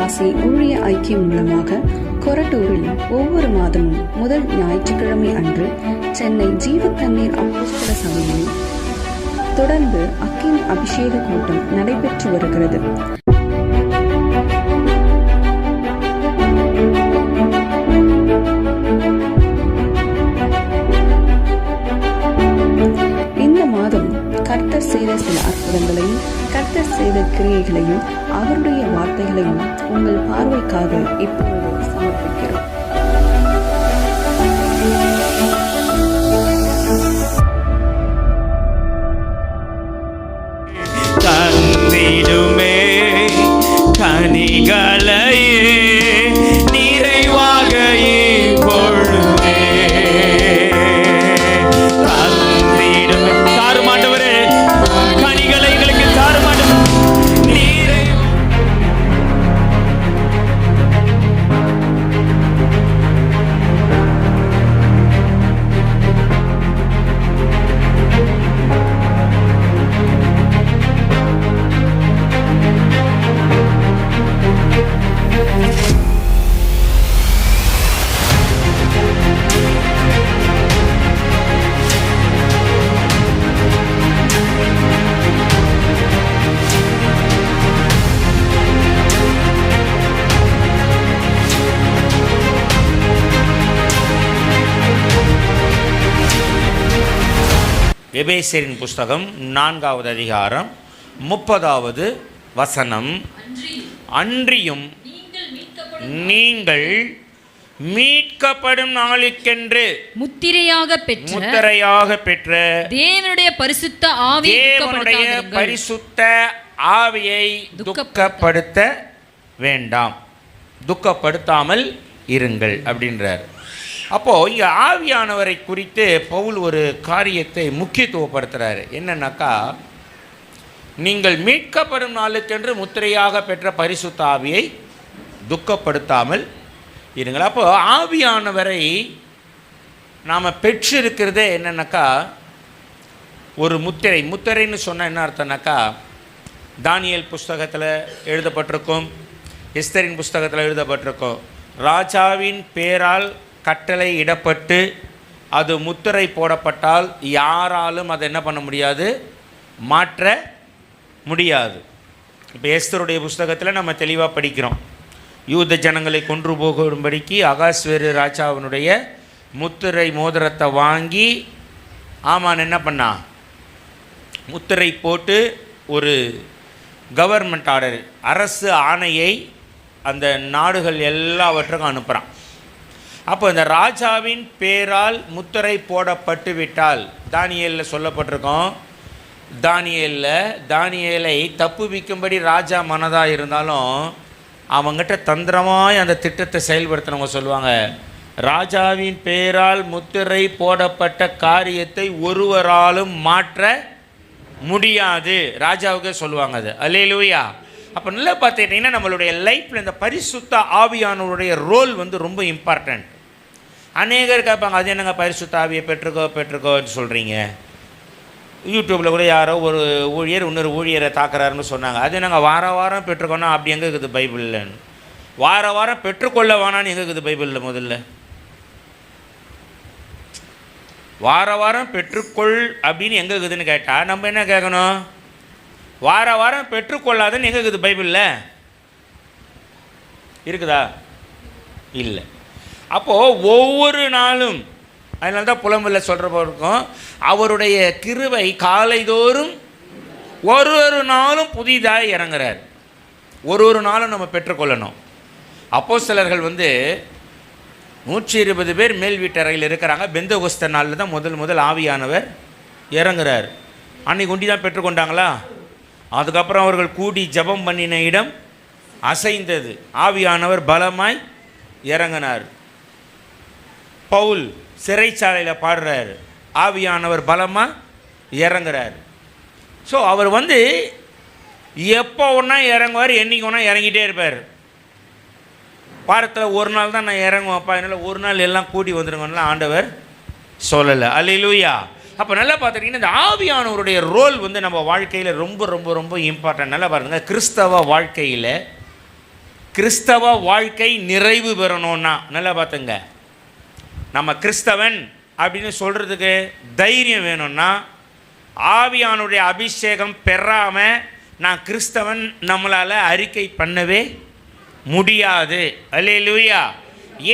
விசுவாசி ஊழிய ஐக்கியம் மூலமாக கொரட்டூரில் ஒவ்வொரு மாதமும் முதல் ஞாயிற்றுக்கிழமை அன்று சென்னை ஜீவ தண்ணீர் அப்போஸ்தல சபையில் தொடர்ந்து அக்கினி அபிஷேக கூட்டம் நடைபெற்று வருகிறது. இந்த மாதம் கர்த்தர் செய்த சில அற்புதங்களையும் கர்த்தர் செய்த கிரியைகளையும் அவருடைய வார்த்தைகளையும் உங்கள் பார்வைக்காக இப்பொழுது சமர்ப்பிக்கிறோம். தந்திடுமே கனிகளையே நிறைவாக இப்பொழுதே தந்திடுமே. தாருமாண்டவரே, கனிகளை எங்களுக்கு தாருமாண்டவரே. நீரை எபேசியரின் புஸ்தகம் 4வது அதிகாரம் 30வது வசனம். அன்றியும் நீங்கள் மீட்கப்படும் நாளுக்கென்று முத்திரையாக பெற்ற தேவனுடைய பரிசுத்த ஆவியை துக்கப்படுத்த வேண்டாம், துக்கப்படுத்தாமல் இருங்கள் அப்படின்றார். அப்போது இங்கே ஆவியானவரை குறித்து பவுல் ஒரு காரியத்தை முக்கியத்துவப்படுத்துகிறாரு. என்னன்னாக்கா, நீங்கள் மீட்கப்படும் நாளுக்கென்று முத்திரையாக பெற்ற பரிசுத்த ஆவியை துக்கப்படுத்தாமல் இருங்கள். அப்போது ஆவியானவரை நாம் பெற்றிருக்கிறதே என்னன்னாக்கா ஒரு முத்திரைன்னு சொன்னால் என்ன அர்த்தம்னாக்கா, தானியேல் புஸ்தகத்தில் எழுதப்பட்டிருக்கும், எஸ்தரின் புஸ்தகத்தில் எழுதப்பட்டிருக்கும், ராஜாவின் பேரால் கட்டளை இடப்பட்டு அது முத்திரை போடப்பட்டால் யாராலும் அதை என்ன பண்ண முடியாது, மாற்ற முடியாது. இப்போ எஸ்தருடைய புஸ்தகத்தில் நம்ம தெளிவாக படிக்கிறோம், யூத ஜனங்களை கொன்று போகும்படிக்கு அகாஸ்வேரு ராஜாவினுடைய முத்திரை மோதிரத்தை வாங்கி ஆமான் என்ன பண்ணா, முத்திரை போட்டு ஒரு கவர்மெண்ட் ஆர்டர், அரசு ஆணையை அந்த நாடுகள் எல்லாவற்றுக்கும் அனுப்புகிறான். அப்போ இந்த ராஜாவின் பேரால் முத்திரை போடப்பட்டு விட்டால், தானியேலில் சொல்லப்பட்டிருக்கோம், தானியேலை தப்புவிக்கும்படி ராஜா மனதாக இருந்தாலும் அவங்ககிட்ட தந்திரமாய் அந்த திட்டத்தை செயல்படுத்தினவங்க சொல்லுவாங்க, ராஜாவின் பேரால் முத்திரை போடப்பட்ட காரியத்தை ஒருவராலும் மாற்ற முடியாது, ராஜாவுக்கே சொல்லுவாங்க அது. அல்லேலூயா. அப்போ நல்லா பார்த்துக்கிட்டிங்கன்னா நம்மளுடைய லைஃப்பில் இந்த பரிசுத்த ஆவியானவருடைய ரோல் ரொம்ப ரொம்ப இம்பார்ட்டண்ட். அநேகர் கேட்பாங்க, அது என்னங்க பரிசுத்த ஆவியை பெற்றுக்கோன்னு சொல்கிறீங்க. யூடியூப்பில் கூட யாரோ ஒரு ஊழியர் இன்னொரு ஊழியரை தாக்குறாருன்னு சொன்னாங்க. அது என்னங்க வாரம் பெற்றுக்கோன்னா அப்படி எங்கே இருக்குது பைபிள்லன்னு? வாரம் பெற்றுக்கொள்ள வேணான்னு எங்கே இருக்குது பைபிளில்? முதல்ல வாரம் பெற்றுக்கொள் அப்படின்னு எங்கே இருக்குதுன்னு கேட்டால் நம்ம என்ன கேட்கணும்? வாரம் பெற்றுக்கொள்ளாதுன்னு எங்கே இருக்குது பைபிளில்? இருக்குதா? இல்லை. அப்போது ஒவ்வொரு நாளும், அதனால தான் புலம்புல சொல்கிறப்போ இருக்கும், அவருடைய கிருபை காலைதோறும் ஒரு நாளும் புதிதாக இறங்குறார். ஒரு நாளும் நம்ம பெற்றுக்கொள்ளணும். அப்போஸ்தலர்கள் 120 பேர் மேல் வீட்டறையில் இருக்கிறாங்க. பெந்தகோஸ்தே நாளில் தான் முதல் ஆவியானவர் இறங்குறார். அன்னைக்கு ஒண்டி தான் பெற்றுக்கொண்டாங்களா? அதுக்கப்புறம் அவர்கள் கூடி ஜெபம் பண்ணின இடம் அசைந்தது, ஆவியானவர் பலமாய் இறங்கினார். பவுல் சிறைச்சாலையில் பாடுறார், ஆவியானவர் பலமாக இறங்குறார். ஸோ அவர் எப்போ ஒன்றா இறங்குவார், என்றைக்கு ஒன்றா இறங்கிட்டே இருப்பார். வாரத்தில் ஒரு நாள் தான் நான் இறங்குவேன்ப்பா, என்னால் ஒரு நாள் எல்லாம் கூடி வந்துடுங்கலாம் ஆண்டவர் சொல்லலை. அல்லேலூயா. அப்போ நல்லா பார்த்துட்டிங்கன்னா இந்த ஆவியானவருடைய ரோல் நம்ம வாழ்க்கையில் ரொம்ப ரொம்ப ரொம்ப இம்பார்ட்டன்ட். நல்லா பாருங்கள், கிறிஸ்தவ வாழ்க்கையில் கிறிஸ்தவ வாழ்க்கை நிறைவு பெறணும்னா நல்லா பார்த்துங்க, நம்ம கிறிஸ்தவன் அப்படின்னு சொல்கிறதுக்கு தைரியம் வேணும்னா ஆவியானுடைய அபிஷேகம் பெறாமல் நான் கிறிஸ்தவன் நம்மளால் அறிக்கை பண்ணவே முடியாது. அல்லேலூயா.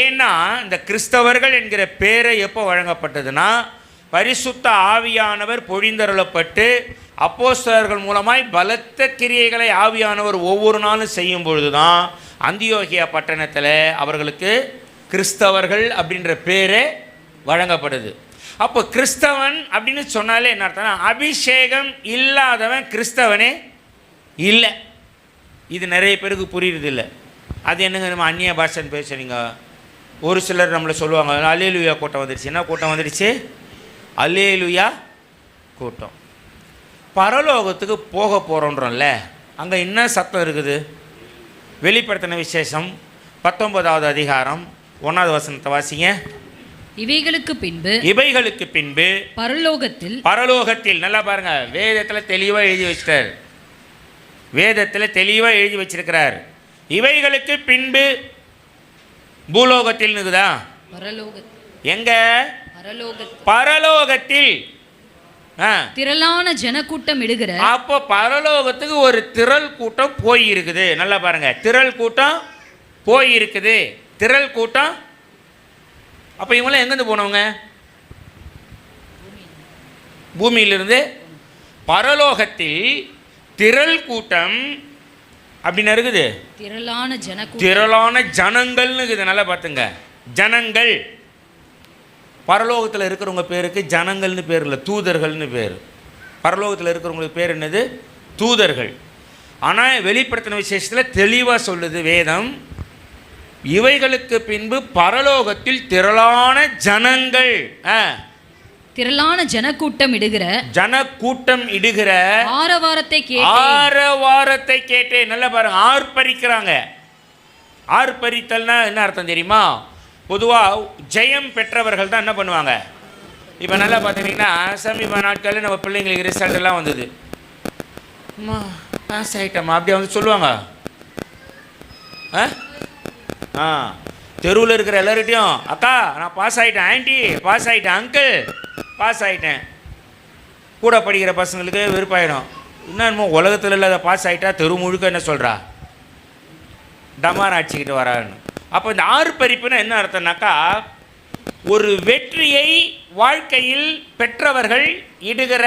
ஏன்னா இந்த கிறிஸ்தவர்கள் என்கிற பேரை எப்போ வழங்கப்பட்டதுன்னா பரிசுத்த ஆவியானவர் பொழிந்தருளப்பட்டு அப்போஸ்தலர்கள் மூலமாய் பலத்த கிரியைகளை ஆவியானவர் ஒவ்வொரு நாளும் செய்யும் பொழுது தான் அந்தியோகியா பட்டணத்தில் அவர்களுக்கு கிறிஸ்தவர்கள் அப்படின்ற பேரே வழங்கப்படுது. அப்போ கிறிஸ்தவன் அப்படின்னு சொன்னாலே என்ன அர்த்தம்னா அபிஷேகம் இல்லாதவன் கிறிஸ்தவனே இல்லை. இது நிறைய பேருக்கு புரியுறது இல்லை. அது என்னங்க நம்ம அந்நிய பாஷைன்னு பேசுறீங்க. ஒரு சிலர் நம்மளை சொல்லுவாங்க அல்லேலூயா கூட்டம் வந்துடுச்சு. என்ன கூட்டம் வந்துடுச்சு? அல்லேலூயா கூட்டம். பரலோகத்துக்கு போக போகிறோன்றோம்ல, அங்கே என்ன சத்தம் இருக்குது? வெளிப்படுத்தின விசேஷம் 19வது அதிகாரம் 1வது வசனத்தை வாசிங்க. இவைகளுக்கு பின்பு பரலோகத்தில் நல்லா பாருங்க, வேதத்தில் தெளிவாக எழுதி வச்சிட்டார். வேதத்தில் தெளிவாக எழுதி வச்சிருக்கிறார். இவைகளுக்கு பின்பு பூலோகத்தில் இருக்குதா? எங்க? பரலோகத்தில் திரளான ஜனக்கூட்டம் இடுகிற. அப்போ பரலோகத்துக்கு ஒரு திரள் கூட்டம் போய் இருக்குது. நல்லா பாருங்க, திரள் கூட்டம் போய் இருக்குது. திரள் கூட்டம். அப்போ இவங்களாம் எங்கேருந்து போனவங்க? பூமியிலிருந்து. பரலோகத்தில் திரள் கூட்டம் அப்படின்னு இருக்குது. திரளான ஜனங்கள்னு இருக்குது. நல்லா பார்த்துங்க, ஜனங்கள். பரலோகத்தில் இருக்கிறவங்க பேருக்கு ஜனங்கள்னு பேர் இல்லை, தூதர்கள்னு பேர். பரலோகத்தில் இருக்கிறவங்களுக்கு பேர் என்னது? தூதர்கள். ஆனால் வெளிப்படுத்தின விசேஷத்தில் தெளிவாக சொல்லுது வேதம், இவைகளுக்கு பின்பு பரலோகத்தில் திரளான ஜனங்கள், திரளான ஜனக்கூட்டம் இடுகிற ஆரவாரத்தை கேட்டே. நல்லா பாருங்க, ஆர்ப்பரிக்கிறாங்க. ஆர்ப்பரித்தல்னா என்ன அர்த்தம் தெரியுமா? பொதுவாக ஜெயம் பெற்றவர்கள் தான் என்ன பண்ணுவாங்க? இப்போ நல்லா பார்த்துட்டிங்கன்னா சமீப நாட்களில் நம்ம பிள்ளைங்களுக்கு ரிசல்ட் எல்லாம் வந்தது. அம்மா பாஸ் ஆகிட்டம்மா அப்படியே வந்து சொல்லுவாங்க. தெருவில் இருக்கிற எல்லார்கிட்டையும் அக்கா நான் பாஸ் ஆகிட்டேன், ஆண்டி பாஸ் ஆகிட்டேன், அங்கிள் பாஸ் ஆகிட்டேன். கூட படிக்கிற பசங்களுக்கு விருப்பாயிடும். இன்னும் உலகத்தில் இல்லாத பாஸ் ஆகிட்டா தெரு முழுக்க என்ன சொல்கிறா? டமார் அடிச்சுக்கிட்டு வரான்னு. அப்போ இந்த ஆர்ப்பரிப்புன்னு என்ன அர்த்தம்னாக்கா, ஒரு வெற்றியை வாழ்க்கையில் பெற்றவர்கள் இடுகிற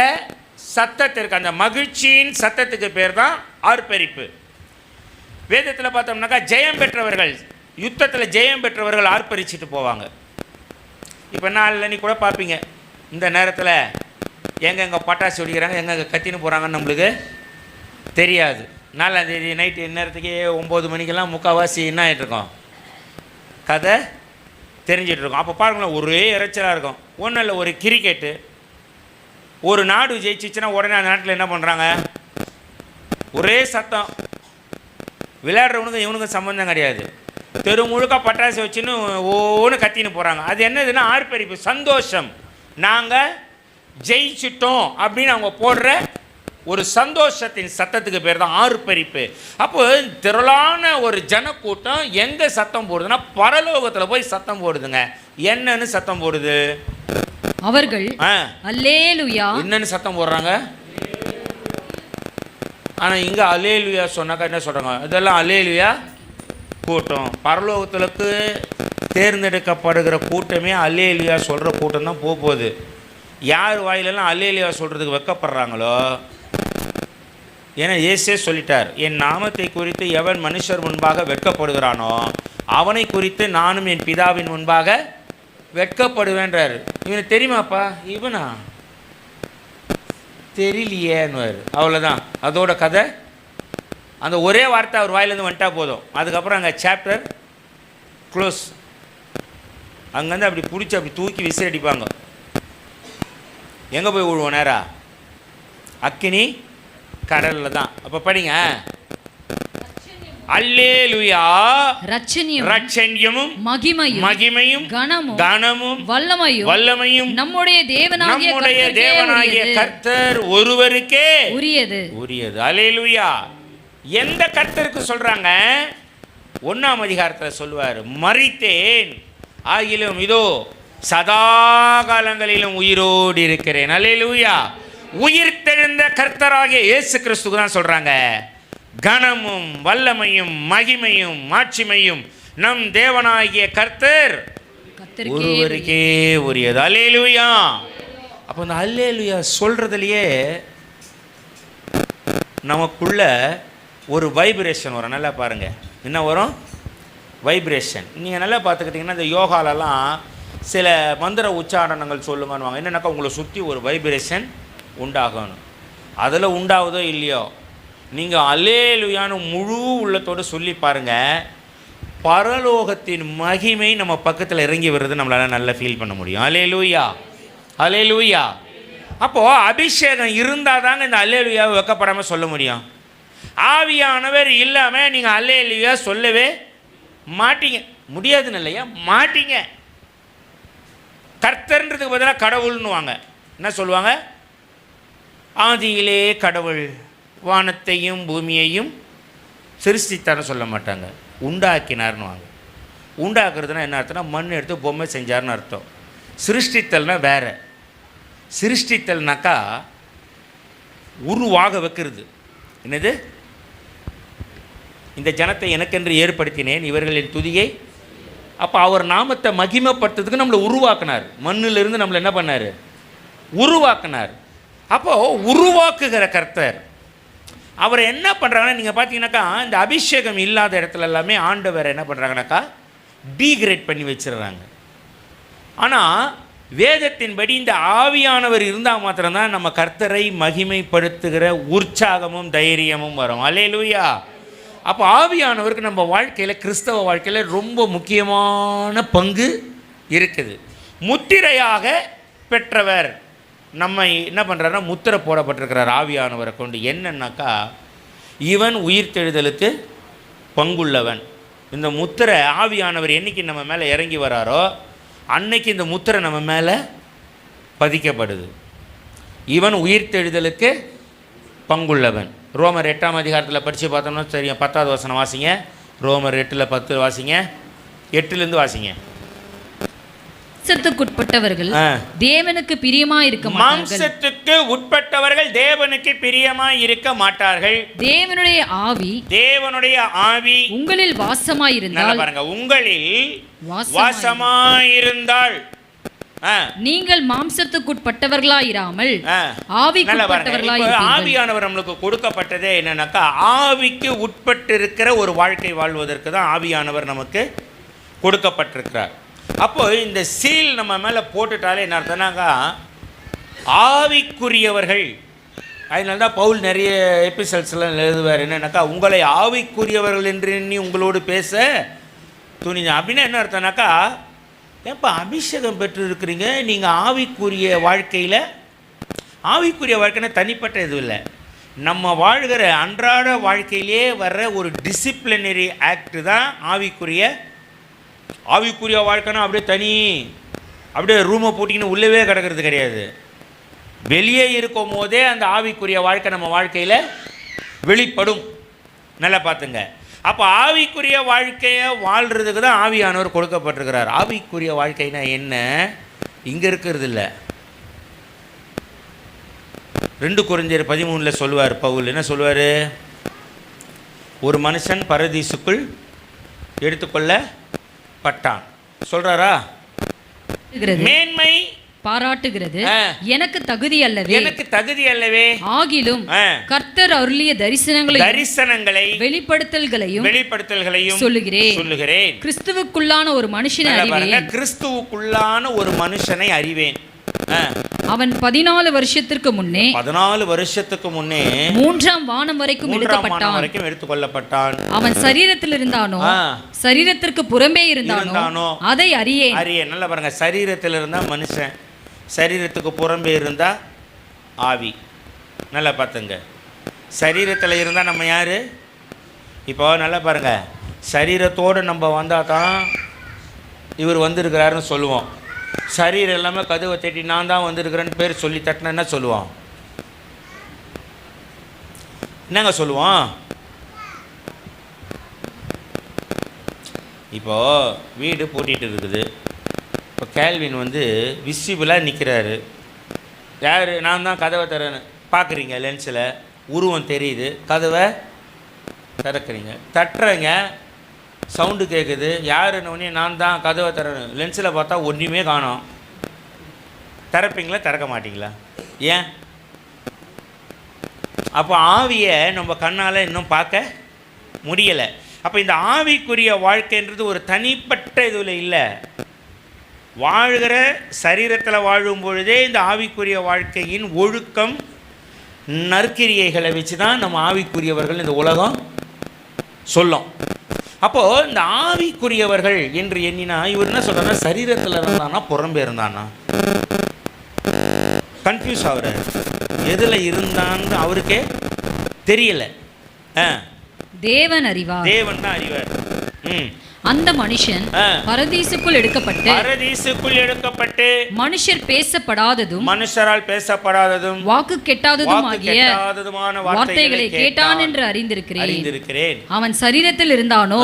சத்தத்திற்கு, அந்த மகிழ்ச்சியின் சத்தத்துக்கு பேர் தான் ஆர்ப்பரிப்பு. வேதத்தில் பார்த்தோம்னாக்கா ஜெயம் பெற்றவர்கள், யுத்தத்தில் ஜெயம் பெற்றவர்கள் ஆர்ப்பரிச்சுட்டு போவாங்க. இப்போ நாளில் நீ கூட பார்ப்பீங்க, இந்த நேரத்தில் எங்கெங்கே பட்டாசு வெடிக்கிறாங்க, எங்கெங்கே கத்தின்னு போகிறாங்கன்னு நம்மளுக்கு தெரியாது. 4ஆம் தேதி நைட்டு நேரத்துக்கு 9 மணிக்கெல்லாம் முக்கால்வாசி என்ன ஆகிட்டுருக்கோம், கதை தெரிஞ்சிட்ருக்கோம். அப்போ பாருங்களேன், ஒரே இறைச்சலாக இருக்கும். ஒன்றும் இல்லை, ஒரு கிரிக்கெட்டு ஒரு நாடு ஜெயிச்சிச்சுன்னா உடனே அந்த நாட்டில் என்ன பண்ணுறாங்க? ஒரே சத்தம். விளையாடுறவனுக்கு இவனுக்கு சம்மந்தம் கிடையாது. தெரு முழுக்க பட்டாசு வச்சுன்னு ஒவ்வொன்று கத்தின்னு போகிறாங்க. அது என்னதுன்னா ஆர்ப்பரிப்பு, சந்தோஷம். நாங்கள் ஜெயிச்சிட்டோம் அப்படின்னு அவங்க போடுற ஒரு சந்தோஷத்தின் சத்தத்துக்கு பேர் தான் ஆர்ப்பரிப்பு. அப்போ திரளான ஒரு ஜனக்கூட்டம் எங்கே சத்தம் போடுதுன்னா பரலோகத்தில் போய் சத்தம் போடுதுங்க. என்னன்னு சத்தம் போடுது? அவர்கள் அல்லேலூயா என்னன்னு சத்தம் போடுறாங்க. ஆனால் இங்கே அல்லேலூயா சொன்னாக்கா என்ன சொல்கிறாங்க? இதெல்லாம் அல்லேலூயா கூட்டம். பரலோகத்துக்கு தேர்ந்தெடுக்கப்படுகிற கூட்டமே அல்லேலூயா சொல்கிற கூட்டம் தான் போகுது. யார் வாயிலெல்லாம் அல்லேலூயா சொல்கிறதுக்கு வெக்கப்படுறாங்களோ, ஏன்னா இயேசே சொல்லிட்டார், என் நாமத்தை குறித்து எவன் மனுஷர் முன்பாக வெட்கப்படுகிறானோ அவனை குறித்து நானும் என் பிதாவின் முன்பாக வெட்கப்படுவேன்றார். இவனுக்கு தெரியுமாப்பா? இவனா தெரியலையேன்னுவார். அவ்வளோதான், அதோட கதை. அந்த ஒரே வார்த்தை அவர் வாயிலேருந்து வந்துட்டா போதும். அதுக்கப்புறம் அங்கே சாப்டர் க்ளோஸ். அங்கேருந்து அப்படி பிடிச்சி அப்படி தூக்கி விசிறி அடிப்பாங்க. எங்கே போய் விழுவோம்? நேரா அக்கினி கடல்ல தான். அப்ப படிங்க, அல்லேலூயா ரட்சண்யமும் மகிமையும் கனமும் வல்லமையும் நம்முடைய தேவனாகிய கர்த்தர் ஒருவருக்கே உரியது. அல்லேலூயா. எந்த கர்த்தருக்கு சொல்றாங்க? 1ஆம் அதிகாரத்தில் சொல்லுவார், மரித்தேன் ஆகிலும் இதோ சதா காலங்களிலும் உயிரோடு இருக்கிறேன். அல்லேலூயா. உயிர் தெழுந்த கர்த்தராகிய இயேசு கிறிஸ்துக்கு தான் சொல்கிறாங்க, கனமும் வல்லமையும் மகிமையும் மாட்சிமையும் நம் தேவனாகிய கர்த்தர் ஒருவருக்கே உரியது. அல்லேலூயா. அப்போ இந்த அல்லேலூயா சொல்கிறதுலையே நமக்குள்ள ஒரு வைப்ரேஷன் வரும். நல்லா பாருங்கள், என்ன வரும்? வைப்ரேஷன். நீங்கள் நல்லா பார்த்துக்கிட்டிங்கன்னா இந்த யோகாலெல்லாம் சில மந்திர உச்சாரணங்கள் சொல்லுங்கன்னுவாங்க. என்னென்னாக்கா உங்களை சுற்றி ஒரு வைப்ரேஷன் உண்டாகணும். அதில் உண்டாகுதோ இல்லையோ, நீங்கள் அல்லேலூயான்னு முழு உள்ளத்தோடு சொல்லி பாருங்கள், பரலோகத்தின் மகிமை நம்ம பக்கத்தில் இறங்கி வருது நம்மளால் நல்லா ஃபீல் பண்ண முடியும். அல்லேலூயா, அல்லேலூயா. அப்போது அபிஷேகம் இருந்தால் தாங்க இந்த அல்லேலூயாவை வெக்கப்படாமல் சொல்ல முடியும். ஆவியானவர் இல்லாமல் நீங்கள் அல்லேலூயா சொல்லவே மாட்டீங்க. முடியாதுன்னு இல்லையா, மாட்டீங்க. கர்த்தர்ன்றதுக்கு பதிலாக கடவுள்னுவாங்க. என்ன சொல்லுவாங்க? ஆதியிலே கடவுள் வானத்தையும் பூமியையும் சிருஷ்டித்தார்னு சொல்ல மாட்டாங்க, உண்டாக்கினார்னுவாங்க. உண்டாக்குறதுனா என்ன அர்த்தம்னா, மண் எடுத்து பொம்மை செஞ்சார்னு அர்த்தம். சிருஷ்டித்தல்னா வேறு. சிருஷ்டித்தல்னாக்கா உருவாக வைக்கிறது. என்னது? இந்த ஜனத்தை எனக்கென்று ஏற்படுத்தினேன், இவர்களின் துதியை. அப்போ அவர் நாமத்தை மகிமைப்படுத்துறதுக்கு நம்மளை உருவாக்கினார். மண்ணிலிருந்து நம்மளை என்ன பண்ணார்? உருவாக்கினார். அப்போது உருவாக்குகிற கர்த்தர் அவரை என்ன பண்ணுறாங்கன்னா, நீங்கள் பார்த்தீங்கன்னாக்கா இந்த அபிஷேகம் இல்லாத இடத்துல எல்லாமே ஆண்டவர் என்ன பண்ணுறாங்கனாக்கா டீக்ரேட் பண்ணி வச்சிடுறாங்க. ஆனால் வேதத்தின்படி இந்த ஆவியானவர் இருந்தால் மாத்திரம்தான் நம்ம கர்த்தரை மகிமைப்படுத்துகிற உற்சாகமும் தைரியமும் வரும். அல்லேலூயா. அப்போ ஆவியானவருக்கு நம்ம வாழ்க்கையில், கிறிஸ்தவ வாழ்க்கையில் ரொம்ப முக்கியமான பங்கு இருக்குது. முத்திரையாக பெற்றவர் நம்ம என்ன பண்ணுறாருன்னா, முத்திரை போடப்பட்டிருக்கிறார் ஆவியானவரை கொண்டு. என்னன்னாக்கா, இவன் உயிர்த்தெழுதலுக்கு பங்குள்ளவன். இந்த முத்திரை ஆவியானவர் என்னைக்கு நம்ம மேலே இறங்கி வராரோ அன்னைக்கு இந்த முத்திரை நம்ம மேலே பதிக்கப்படுது. இவன் உயிர்த்தெழுதலுக்கு பங்குள்ளவன். ரோமர் 8ஆம் அதிகாரத்தில் படித்து பார்த்தோம்னா தெரியும். 10வது வசனம் வாசிங்க. ரோமர் 8:10 வாசிங்க. 8லேருந்து வாசிங்க. மாம்சத்துக்குட்பட்டவர்கள் தேவனுக்கு பிரியமா இருக்க மாட்டார்கள். மாம்சத்துக்கு உட்பட்டவர்கள் தேவனுக்கு பிரியமா இருக்க மாட்டார்கள். தேவனுடைய ஆவி உங்களில் வாசமாயிருந்தால், பாருங்க, உங்களில் வாசமாயிருந்தால் நீங்கள் மாம்சத்துக்குட்பட்டவர்களாயிராமல் ஆவிக்குட்பட்டவர்களாயிருப்பீர்கள். ஆவியானவர் நம்மளுக்கு கொடுக்கப்பட்டதே என்னன்னாக்கா, ஆவிக்கு உட்பட்டு இருக்கிற ஒரு வாழ்க்கை வாழ்வதற்கு தான் ஆவியானவர் நமக்கு கொடுக்கப்பட்டிருக்கிறார். அப்போ இந்த சீல் நம்ம மேலே போட்டுட்டாலே என்ன அர்த்தம்னாக்கா, ஆவிக்குரியவர்கள். அதனால தான் பவுல் நிறைய எபிசோட்ஸ்லாம் எழுதுவார். என்னன்னாக்கா, உங்களை ஆவிக்குரியவர்கள் என்று எண்ணி உங்களோடு பேச துணிஞ்ச. அப்படின்னா என்ன அர்த்தம்னாக்கா, ஏன்ப்பா அபிஷேகம் பெற்று இருக்கிறீங்க, நீங்கள் ஆவிக்குரிய வாழ்க்கையில், ஆவிக்குரிய வாழ்க்கைன்னா தனிப்பட்ட எதுவும் இல்லை, நம்ம வாழ்கிற அன்றாட வாழ்க்கையிலே வர்ற ஒரு டிசிப்ளினரி ஆக்ட் தான் ஆவிக்குரிய வாழ்க்கைனா. அப்படியே தனி, அப்படியே ரூமை போட்டிங்கன்னு உள்ளவே கிடக்கிறது கிடையாது. வெளியே இருக்கும் போதே அந்த ஆவிக்குரிய வாழ்க்கை நம்ம வாழ்க்கையில் வெளிப்படும். நல்லா பார்த்துங்க. அப்போ ஆவிக்குரிய வாழ்க்கையை வாழ்கிறதுக்கு தான் ஆவியானவர் கொடுக்கப்பட்டிருக்கிறார். ஆவிக்குரிய வாழ்க்கைனா என்ன? இங்கே இருக்கிறது இல்லை. 2 கொரிந்தியர் 13 சொல்லுவார் பவுல். என்ன சொல்லுவார்? ஒரு மனுஷன் பரதீசுக்குள் எடுத்துக்கொள்ளப்பட்டான் சொல்கிறாரா? மேன்மை பாராட்டுகிறது எனக்கு தகுதி அல்லவே, ஆகிலும் கர்த்தர் அருளிய தரிசனங்களை வெளிப்படுத்தல்களையும் சொல்லுகிறேன். கிறிஸ்துவுக்குள்ளான ஒரு மனுஷனை அறிவேன். அவன் 14 வருஷத்துக்கு முன்னே 3ஆம் வானம் வரைக்கும் எடுத்துக்கொள்ளப்பட்டான். அவன் சரீரத்தில் இருந்தானோ சரீரத்திற்கு புறம்பே இருந்தானோ அதை அறியேன். நல்லா பாருங்க, சரீரத்தில் இருந்தா மனுஷன், சரீரத்துக்கு புறம்பே இருந்தா ஆவி. நல்லா பார்த்துங்க. சரீரத்தில் இருந்தால் நம்ம யார்? இப்போ நல்லா பாருங்கள், சரீரத்தோடு நம்ம வந்தால் தான் இவர் வந்திருக்கிறாருன்னு சொல்லுவோம். சரீரம் எல்லாமே கதவை தட்டி நான் தான் வந்திருக்கிறேன்னு பேர் சொல்லி தட்டினா என்ன சொல்லுவோம்? என்னங்க சொல்லுவோம்? இப்போது வீடு பூட்டிகிட்டு இருக்குது. இப்போ கேல்வின் வந்து விசிபிளாக நிற்கிறாரு. யார்? நான் தான் கதவை தரேன்னு பார்க்குறீங்க, லென்ஸில் உருவம் தெரியுது, கதவை திறக்கிறீங்க, தட்டுறீங்க, சவுண்டு கேட்குது, யாருன்னு நான் தான் கதவை தரேன்னு லென்ஸில் பார்த்தா ஒன்றுமே காணோம். திறப்பீங்களா திறக்க மாட்டிங்களா? ஏன்? அப்போ ஆவியை நம்ம கண்ணால் இன்னும் பார்க்க முடியலை. அப்போ இந்த ஆவிக்குரிய வாழ்க்கைன்றது ஒரு தனிப்பட்ட இதில் இல்லை. வாழ்கிற சரீரத்தில் வாழும் பொழுதே இந்த ஆவிக்குரிய வாழ்க்கையின் ஒழுக்கம் நற்கிரியைகளை வச்சு தான் நம்ம ஆவிக்குரியவர்கள் இந்த உலகம் சொல்லும். அப்போது இந்த ஆவிக்குரியவர்கள் என்று எண்ணினா இவர் என்ன சொல்கிறாருன்னா, சரீரத்தில் இருந்தானா புறம்பே இருந்தானா? கன்ஃபியூஸ் ஆகுறாரு. எதில் இருந்தான்னு அவருக்கே தெரியல. தேவன் அறிவார். தேவன் தான் அறிவார். அந்த மனுஷன் பரதீசுக்குள் எடுக்கப்பட்டு மனுஷர் பேசப்படாததும் மனுஷரால் பேசப்படாததும் வாக்கு கெட்டாததுமான வார்த்தைகளை கேட்டான் என்று அறிந்திருக்கிறேன். அவன் சரீரத்தில் இருந்தானோ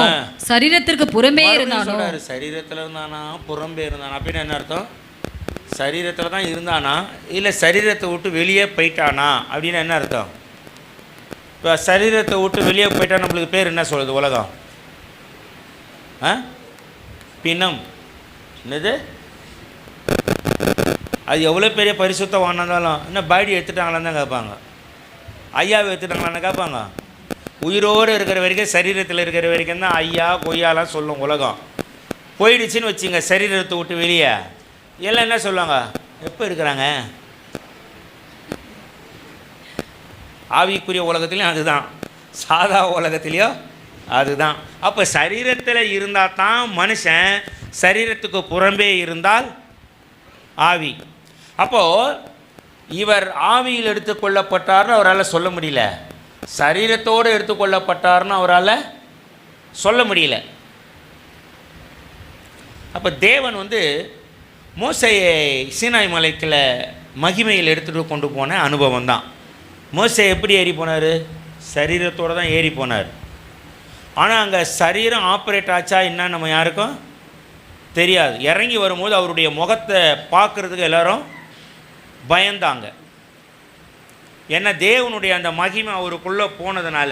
சரீரத்திற்கு புறம்பே இருந்தானோ? சரீரத்தில் இருந்தானா புறம்பே இருந்தானா அப்படின்னு என்ன அர்த்தம்? சரீரத்தில் தான் இருந்தானா இல்லை சரீரத்தை விட்டு வெளியே போயிட்டானா அப்படின்னு என்ன அர்த்தம்? இப்போ சரீரத்தை விட்டு வெளியே போயிட்டா நம்மளுக்கு பேர் என்ன சொல்லுது உலகம்? பிணம். என்னது? அது எவ்வளோ பெரிய பரிசுத்தவானாலும் என்ன பாடி எடுத்துட்டாங்களான்னு தான் கேட்பாங்க. ஐயாவை எடுத்துட்டாங்களான்னு கேட்பாங்க. உயிரோடு இருக்கிற வரைக்கும், சரீரத்தில் இருக்கிற வரைக்கும் தான் ஐயா கொய்யாலாம் சொல்லும் உலகம். போயிடுச்சுன்னு வச்சுங்க சரீரத்தை விட்டு வெளியே, எல்லாம் என்ன சொல்லுவாங்க? எப்போ இருக்கிறாங்க? ஆவிக்குரிய உலகத்துலேயும் அதுதான், சாதா உலகத்துலேயும் அதுதான். அப்போ சரீரத்தில் இருந்தால் தான் மனுஷன், சரீரத்துக்கு புறம்பே இருந்தால் ஆவி. அப்போது இவர் ஆவியில் எடுத்துக்கொள்ளப்பட்டார்னு அவரால் சொல்ல முடியல, சரீரத்தோடு எடுத்துக்கொள்ளப்பட்டார்னு அவரால் சொல்ல முடியல. அப்போ தேவன் வந்து மோசையை சீனாய் மலைக்குள்ள மகிமையில் எடுத்துகிட்டு கொண்டு போன அனுபவம் தான். மோசை எப்படி ஏறி போனார்? சரீரத்தோடு தான் ஏறி போனார். ஆனால் அங்கே சரீரம் ஆப்ரேட் ஆச்சா என்ன நம்ம யாருக்கும் தெரியாது. இறங்கி வரும்போது அவருடைய முகத்தை பார்க்குறதுக்கு எல்லோரும் பயந்தாங்க. ஏன்னா தேவனுடைய அந்த மகிமை அவருக்குள்ளே போனதுனால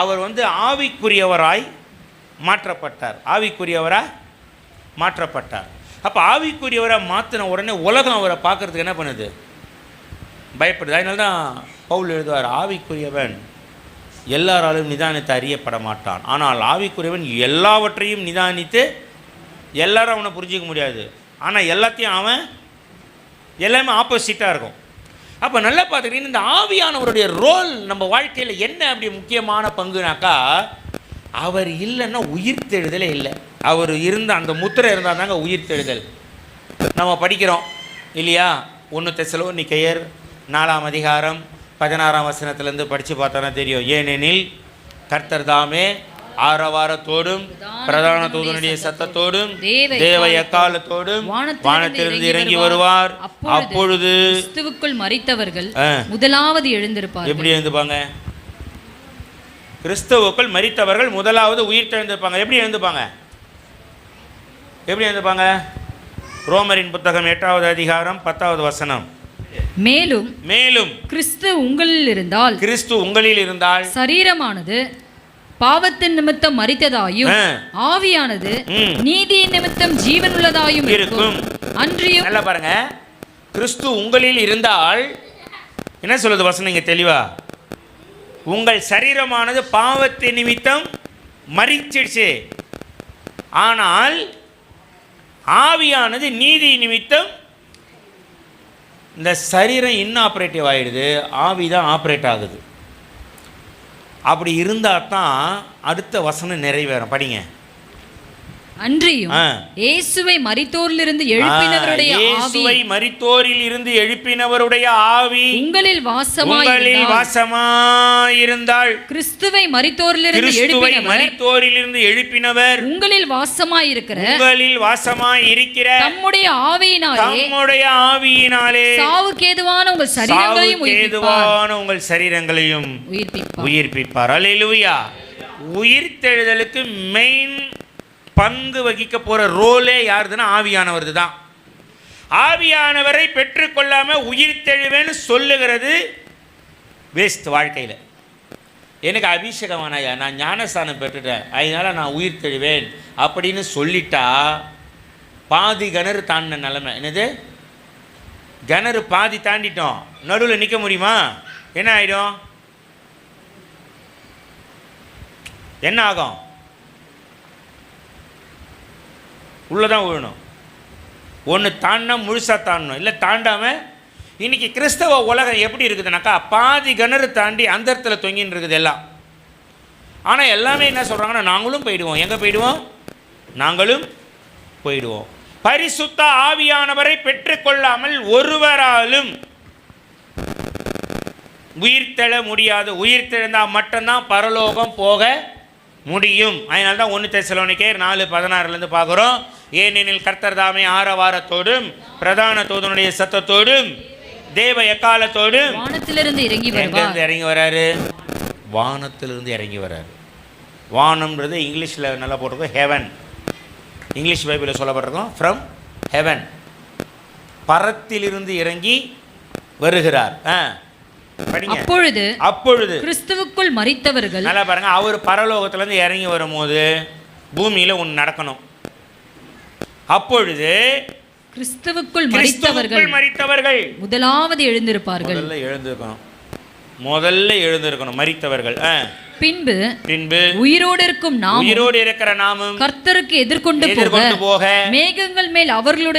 அவர் வந்து ஆவிக்குரியவராய் மாற்றப்பட்டார். அப்போ ஆவிக்குரியவராக மாற்றின உடனே உலகம் அவரை பார்க்குறதுக்கு என்ன பண்ணுது? பயப்படுது. அதனால தான் பவுல் எழுதுவார், ஆவிக்குரியவன் எல்லாராலும் நிதானித்து அறியப்பட மாட்டான், ஆனால் ஆவிக்குரியவன் எல்லாவற்றையும் நிதானித்து. எல்லாரும் அவனை புரிஞ்சிக்க முடியாது, ஆனால் எல்லாத்தையும் அவன் எல்லாமே ஆப்போசிட்டாக இருக்கும். அப்போ நல்லா பார்த்துக்கிட்டீங்கன்னா இந்த ஆவியானவருடைய ரோல் நம்ம வாழ்க்கையில் என்ன அப்படி முக்கியமான பங்குனாக்கா, அவர் இல்லைன்னா உயிர்த்தெழுதலே இல்லை. அவர் இருந்த அந்த முத்திரை இருந்தால் தாங்க உயிர்த்தெழுதல். நம்ம படிக்கிறோம் இல்லையா? 1 தெசலோனிக்கேயர் 4ஆம் அதிகாரம் 16ஆம் வசனத்திலேருந்து படித்து பார்த்தோன்னா தெரியும். ஏனெனில் கர்த்தர் தாமே ஆரவாரத்தோடும் பிரதான தூதனுடைய சத்தத்தோடும் தேவ எக்காலத்தோடும் வானத்திலிருந்து இறங்கி வருவார். அப்பொழுது கிறிஸ்துவுக்குள் மரித்தவர்கள் முதலாவது எழுந்திருப்பார்கள். எப்படி எழுந்துப்பாங்க? கிறிஸ்துவுக்குள் மரித்தவர்கள் முதலாவது உயிர் தெழுந்திருப்பாங்க. எப்படி எழுந்துப்பாங்க? ரோமரின் புத்தகம் 8ஆவது அதிகாரம் 10ஆவது வசனம். மேலும் கிறிஸ்து உங்களில் இருந்தால் சரீரமானது பாவத்தின் நிமித்தம் மரித்ததாயும் ஆவியானது நீதியின் நிமித்தம் ஜீவனுள்ளதாயும் இருக்கும். அன்றியும் நல்லா பாருங்க, கிறிஸ்து உங்களில் இருந்தால் என்ன சொல்லுது வசனம் இங்க தெளிவா? உங்கள் சரீரமானது பாவத்தின் நிமித்தம் மரிச்சிடுச்சு, ஆனால் ஆவியானது நீதி நிமித்தம். இந்த சரீரம் இன்ஆப்ரேட்டிவ் ஆகிடுது, ஆவி தான் ஆப்ரேட் ஆகுது. அப்படி இருந்தால் தான் அடுத்த வசனம் நிறைவேறும். படிங்க. அன்றியும் இயேசுவை மரித்தோரிலிருந்து எழுப்பினவருடைய ஆவி உங்களில் வாசமாயிருந்தால் கிறிஸ்துவை மரித்தோரிலிருந்து எழுப்பினவர் உங்களில் வாசமாயிருக்கிற தம்முடைய ஆவியினாலே சாவுக்கு ஏதுவான உங்கள் சரீரங்களையும் உயிர்ப்பிப்பார். அல்லேலூயா. உயிர்த்தெழுதலுக்கு மெயின் பங்கு வகிக்க போகிற ரோலே யாருதுன்னா ஆவியானவர்து தான். ஆவியானவரை பெற்றுக்கொள்ளாம உயிர் தெழுவேன்னு சொல்லுகிறது வேஸ்ட். வாழ்க்கையில் எனக்கு அபிஷேகம் வேணாயா, நான் ஞானஸ்தானம் பெற்றுட்டேன், அதனால் நான் உயிர் தெழுவேன் அப்படின்னு சொல்லிட்டா பாதி கிணறு தாண்டின நிலைமை. என்னது, கிணறு பாதி தாண்டிட்டோம், நடுவில் நிற்க முடியுமா? என்ன ஆகிடும்? என்ன ஆகும்? உள்ளதான் விழணும். ஒன்று தாண்டினா முழுசாக தாண்டணும், இல்லை தாண்டாமல். இன்றைக்கி கிறிஸ்தவ உலகம் எப்படி இருக்குதுனாக்கா பாதி கிணறு தாண்டி அந்த இடத்துல தொங்கின்னு இருக்குது எல்லாம். ஆனால் எல்லாமே என்ன சொல்கிறாங்கன்னா நாங்களும் போயிடுவோம். எங்கே போயிடுவோம்? நாங்களும் போயிடுவோம். பரிசுத்த ஆவியானவரை பெற்றுக்கொள்ளாமல் ஒருவராலும் உயிர்த்தெழ முடியாது. உயிர்த்தெழுந்தால் மட்டும்தான் பரலோகம் போக முடியும். அதனால தான் 1 தெசலோனிக்கேயர் 4:16 பார்க்குறோம். ஏனெனில் கர்த்தர் தாமே ஆரவாரத்தோடும் பிரதான தூதனுடைய சத்தத்தோடும் தேவ எக்காலத்தோடும் வானத்திலிருந்து இறங்கி இறங்கி வராரு. வானத்திலிருந்து இறங்கி வராரு. வானம்ன்றது இங்கிலீஷில் நல்லா போட்டிருக்கோம், ஹெவன். இங்கிலீஷ் பைபிளில் சொல்லப்பட்டிருக்கோம் ஃப்ரம் ஹெவன். பரத்திலிருந்து இறங்கி வருகிறார். அப்பொழுது கிறிஸ்துவுக்குள் மரித்தவர்கள், நல்லா பாருங்க, அவர் பரலோகத்திலிருந்து இறங்கி வரும்போது பூமியில் ஒன்று நடக்கணும். அப்பொழுது கிறிஸ்துவுக்குள் மரித்தவர்கள் முதலாவது எழுந்திருப்பார்கள். முதல்ல எழுந்திருக்கணும் மரித்தவர்கள். பின்பு உயிரோடு இருக்கும் நாம், உயிரோடு இருக்கிற நாமும் கர்த்தருக்கு எதிர்கொண்டு போக மேகங்கள் மேல் அவர்களோட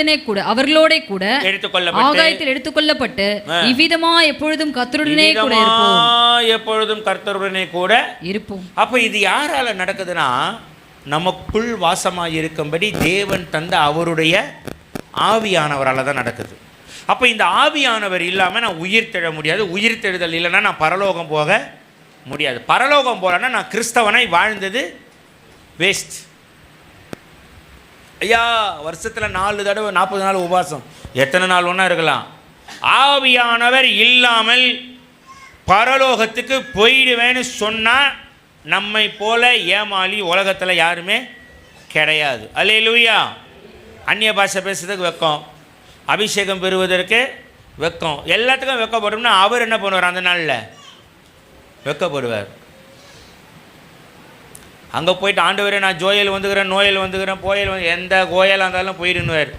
கூட ஆகாயத்தில் எடுத்துக்கொள்ளப்பட்டு இவ்விதமா எப்பொழுதும் கர்த்தருடனே கூட இருப்போம். எப்பொழுதும் கர்த்தருடனே கூட இருப்போம். அப்ப இது யாரால நடக்குதுன்னா நமக்குள் வாசமாய் இருக்கும்படி தேவன் தந்த அவருடைய ஆவியானவரால் தான் நடக்குது. அப்போ இந்த ஆவியானவர் இல்லாமல் நான் உயிர் தெழ முடியாது. உயிர் தெழுதல் இல்லைன்னா நான் பரலோகம் போக முடியாது. பரலோகம் போகலன்னா நான் கிறிஸ்தவனாய் வாழ்ந்தது வேஸ்ட். ஐயா, வருஷத்தில் 4 தடவை 40 நாள் உபவாசம், எத்தனை நாள் ஒன்றா இருக்கலாம். ஆவியானவர் இல்லாமல் பரலோகத்துக்கு போயிடுவேன்னு சொன்னால் நம்மை போல ஏமாளி உலகத்தில் யாருமே கிடையாது. அல்லேலூயா. அந்நிய பாஷை பேசுறதுக்கு வெக்கம், அபிஷேகம் பெறுவதற்கு வெக்கம், எல்லாத்துக்கும் வெக்கப்படும்னா அவர் என்ன பண்ணுவார்? அந்த நாளில் வெக்கப்படுவார். அங்கே போயிட்டு ஆண்டவரே நான் ஜோயல் வந்துக்கிறேன், நோயல் வந்துக்கிறேன், போயல் வந்து எந்த கோயலாக இருந்தாலும் போயிடுன்னுவார்.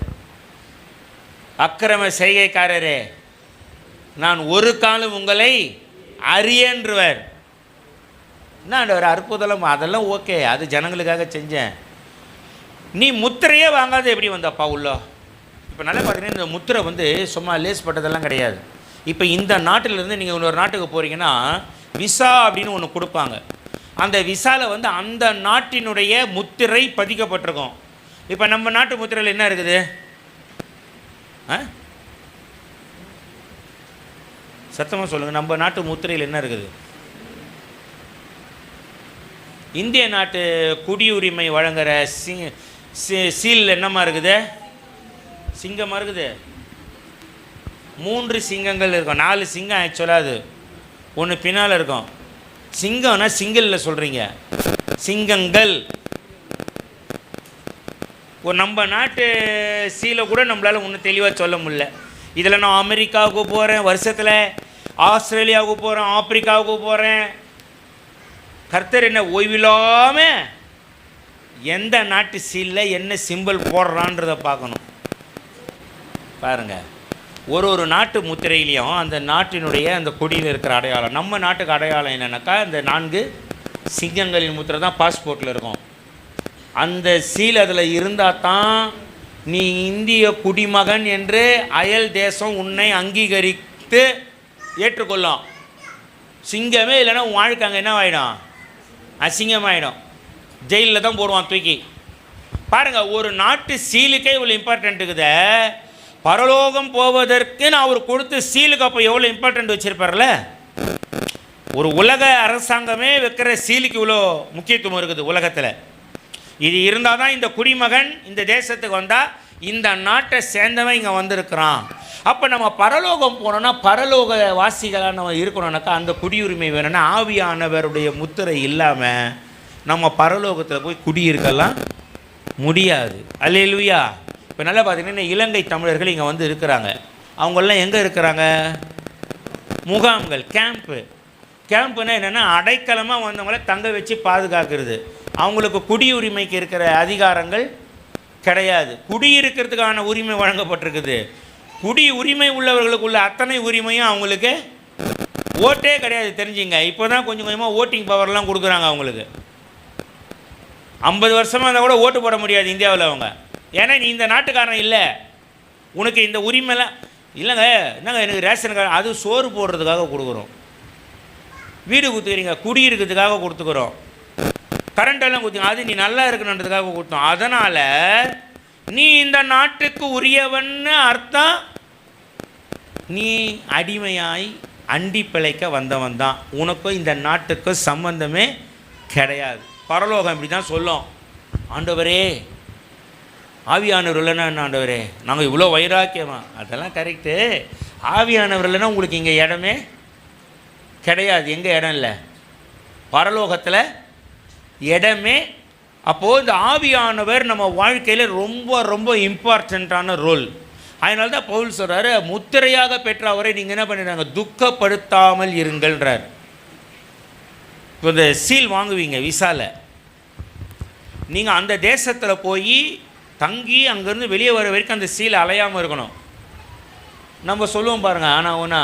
அக்கிரம செய்கைக்காரரே நான் ஒரு காலம் உங்களை அறியன்றுவர். என்ன ஆண்டவர் அற்புதம், அதெல்லாம் ஓகே, அது ஜனங்களுக்காக செஞ்சேன். நீ முத்திரையே வாங்காத எப்படி வந்தப்பா உள்ள? இப்போ நல்லா பார்த்தீங்கன்னா இந்த முத்திரை வந்து சும்மா லேஸ்பட்டதெல்லாம் கிடையாது. இப்போ இந்த நாட்டிலேருந்து நீங்கள் இன்னொரு நாட்டுக்கு போகிறீங்கன்னா விசா அப்படின்னு ஒன்று கொடுப்பாங்க. அந்த விசாவில் வந்து அந்த நாட்டினுடைய முத்திரை பதிக்கப்பட்டிருக்கும். இப்போ நம்ம நாட்டு முத்திரையில் என்ன இருக்குது? சத்தமாக சொல்லுங்கள், நம்ம நாட்டு முத்திரையில் என்ன இருக்குது? இந்திய நாட்டு குடியுரிமை வழங்குகிற சீல் என்னமா இருக்குது? சிங்கமாக இருக்குது. 3 சிங்கங்கள் இருக்கும். 4 சிங்கம் ஆக்சுவலாக, அது ஒன்று பின்னால் இருக்கும். சிங்கம்னா சிங்கிளில் சொல்கிறீங்க, சிங்கங்கள். நம்ம நாட்டு சீலை கூட நம்மளால் ஒன்றும் தெளிவாக சொல்ல முடியல. இதில் நான் அமெரிக்காவுக்கு போகிறேன், வருஷத்தில் ஆஸ்திரேலியாவுக்கு போகிறேன், ஆப்பிரிக்காவுக்கு போகிறேன். கர்த்தர் என்ன ஓய்வில்லாமல் எந்த நாட்டு சீலில் என்ன சிம்பிள் போடுறான்றதை பார்க்கணும். பாருங்கள், ஒரு நாட்டு முத்திரையிலையும் அந்த நாட்டினுடைய அந்த கொடியில் இருக்கிற அடையாளம். நம்ம நாட்டுக்கு அடையாளம் என்னென்னாக்கா இந்த 4 சிங்கங்களின் முத்திரை தான் பாஸ்போர்ட்டில் இருக்கும். அந்த சீல் அதில் இருந்தால் தான் நீ இந்திய குடிமகன் என்று அயல் தேசம் உன்னை அங்கீகரித்து ஏற்றுக்கொள்ளும். சிங்கமே இல்லைன்னா உன் வாழ்க்கை அங்கே என்ன ஆகிடும்? அசிங்கமாகிடும். ஜெயிலில் தான் போடுவான் தூக்கி. பாருங்கள், ஒரு நாட்டு சீலுக்கே இவ்வளோ இம்பார்ட்டன்ட் இருக்குது. பரலோகம் போவதற்கு நான் அவர் கொடுத்த சீலுக்கு அப்போ எவ்வளோ இம்பார்ட்டன்ட் வச்சுருப்பார்ல. ஒரு உலக அரசாங்கமே வைக்கிற சீலுக்கு இவ்வளோ முக்கியத்துவம் இருக்குது உலகத்தில். இது இருந்தால் தான் இந்த குடிமகன் இந்த தேசத்துக்கு வந்தால் இந்த நாட்டை சேர்ந்தவன் இங்கே வந்திருக்கிறான். அப்போ நம்ம பரலோகம் போனோன்னா பரலோக வாசிகளாக நம்ம இருக்கணும்னாக்கா அந்த குடியுரிமை வேணும்னா ஆவியானவருடைய முத்திரை இல்லாமல் நம்ம பரலோகத்தில் போய் குடியிருக்கலாம் முடியாது. அல்லேலூயா. இப்போ நல்லா பார்த்தீங்கன்னா இலங்கை தமிழர்கள் இங்கே வந்து இருக்கிறாங்க. அவங்கெல்லாம் எங்கே இருக்கிறாங்க? முகாம்கள், கேம்ப்புனா என்னென்னா அடைக்கலமாக வந்தவங்கள தங்க வச்சு பாதுகாக்கிறது. அவங்களுக்கு குடியுரிமைக்கு இருக்கிற அதிகாரங்கள் கிடையாது. குடியிருக்கிறதுக்கான உரிமை வழங்கப்பட்டிருக்குது. குடி உரிமை உள்ளவர்களுக்குள்ள அத்தனை உரிமையும் அவங்களுக்கு ஓட்டே கிடையாது. தெரிஞ்சுங்க. இப்போ தான் கொஞ்சம் கொஞ்சமாக ஓட்டிங் பவர்லாம் கொடுக்குறாங்க அவங்களுக்கு. 50 வருஷமாக இருந்தால் கூட ஓட்டு போட முடியாது இந்தியாவில் அவங்க. ஏன்னா நீ இந்த நாட்டுக்காரன் இல்லை, உனக்கு இந்த உரிமைலாம் இல்லைங்க. என்னங்க எனக்கு ரேஷன் கார்டு, அது சோறு போடுறதுக்காக கொடுக்குறோம். வீடு கொடுத்துக்கிறீங்க, குடியிருக்கிறதுக்காக கொடுத்துக்கிறோம். கரண்டெல்லாம் கொடுத்தீங்க, அது நீ நல்லா இருக்கணுன்றதுக்காக கொடுத்தோம். அதனால் நீ இந்த நாட்டுக்கு உரியவன்னு அர்த்தம். நீ அடிமையாய் அண்டி பிழைக்க வந்தவன் தான். உனக்கும் இந்த நாட்டுக்கும் சம்பந்தமே கிடையாது. பரலோகம் இப்படி தான் சொல்லும். ஆண்டவரே, ஆவியானவர் இல்லைன்னா என்ன ஆண்டவரே, நாங்கள் இவ்வளோ வைராக்கியமா? அதெல்லாம் கரெக்டு. ஆவியானவர் இல்லைன்னா உங்களுக்கு இங்கே இடமே கிடையாது. எங்கே இடம் இல்லை? பரலோகத்தில் இடமே. அப்போது இந்த ஆவியானவர் நம்ம வாழ்க்கையில் ரொம்ப ரொம்ப இம்பார்ட்டண்ட்டான ரோல். அதனால தான் பவுல் சொல்கிறாரு, முத்திரையாக பெற்ற அவரை நீங்கள் என்ன பண்ணிடுறாங்க? துக்கப்படுத்தாமல் இருங்கள்ன்றார். இப்போ இந்த சீல் வாங்குவீங்க விசாவில், நீங்கள் அந்த தேசத்தில் போய் தங்கி அங்கேருந்து வெளியே வர வரைக்கும் அந்த சீல் அலையாமல் இருக்கணும். நம்ம சொல்லுவோம் பாருங்கள். ஆனால் ஒன்றா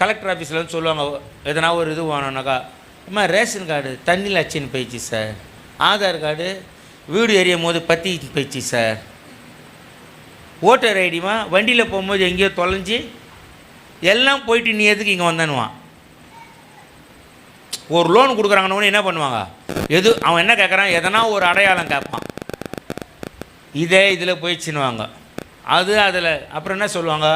கலெக்டர் ஆஃபீஸில் வந்து சொல்லுவாங்க, எதனா ஒரு இது வாங்கினாக்கா, அம்மா ரேஷன் கார்டு தண்ணியில் அச்சின்னு போயிடுச்சு சார், ஆதார் கார்டு வீடு எரியும் போது பற்றி போயிடுச்சு சார், ஓட்டர் ஐடிமா வண்டியில் போகும்போது எங்கேயோ தொலைஞ்சி எல்லாம் போயிட்டு நீ எதுக்கு இங்கே வந்தானுவான். ஒரு லோன் கொடுக்குறாங்கன்னு என்ன பண்ணுவாங்க? அவன் என்ன கேட்குறான்? எதனா ஒரு அடையாளம் கேட்பான். இதில் போயிடுச்சுன்னுவாங்க. அதில் அப்புறம் என்ன சொல்லுவாங்க?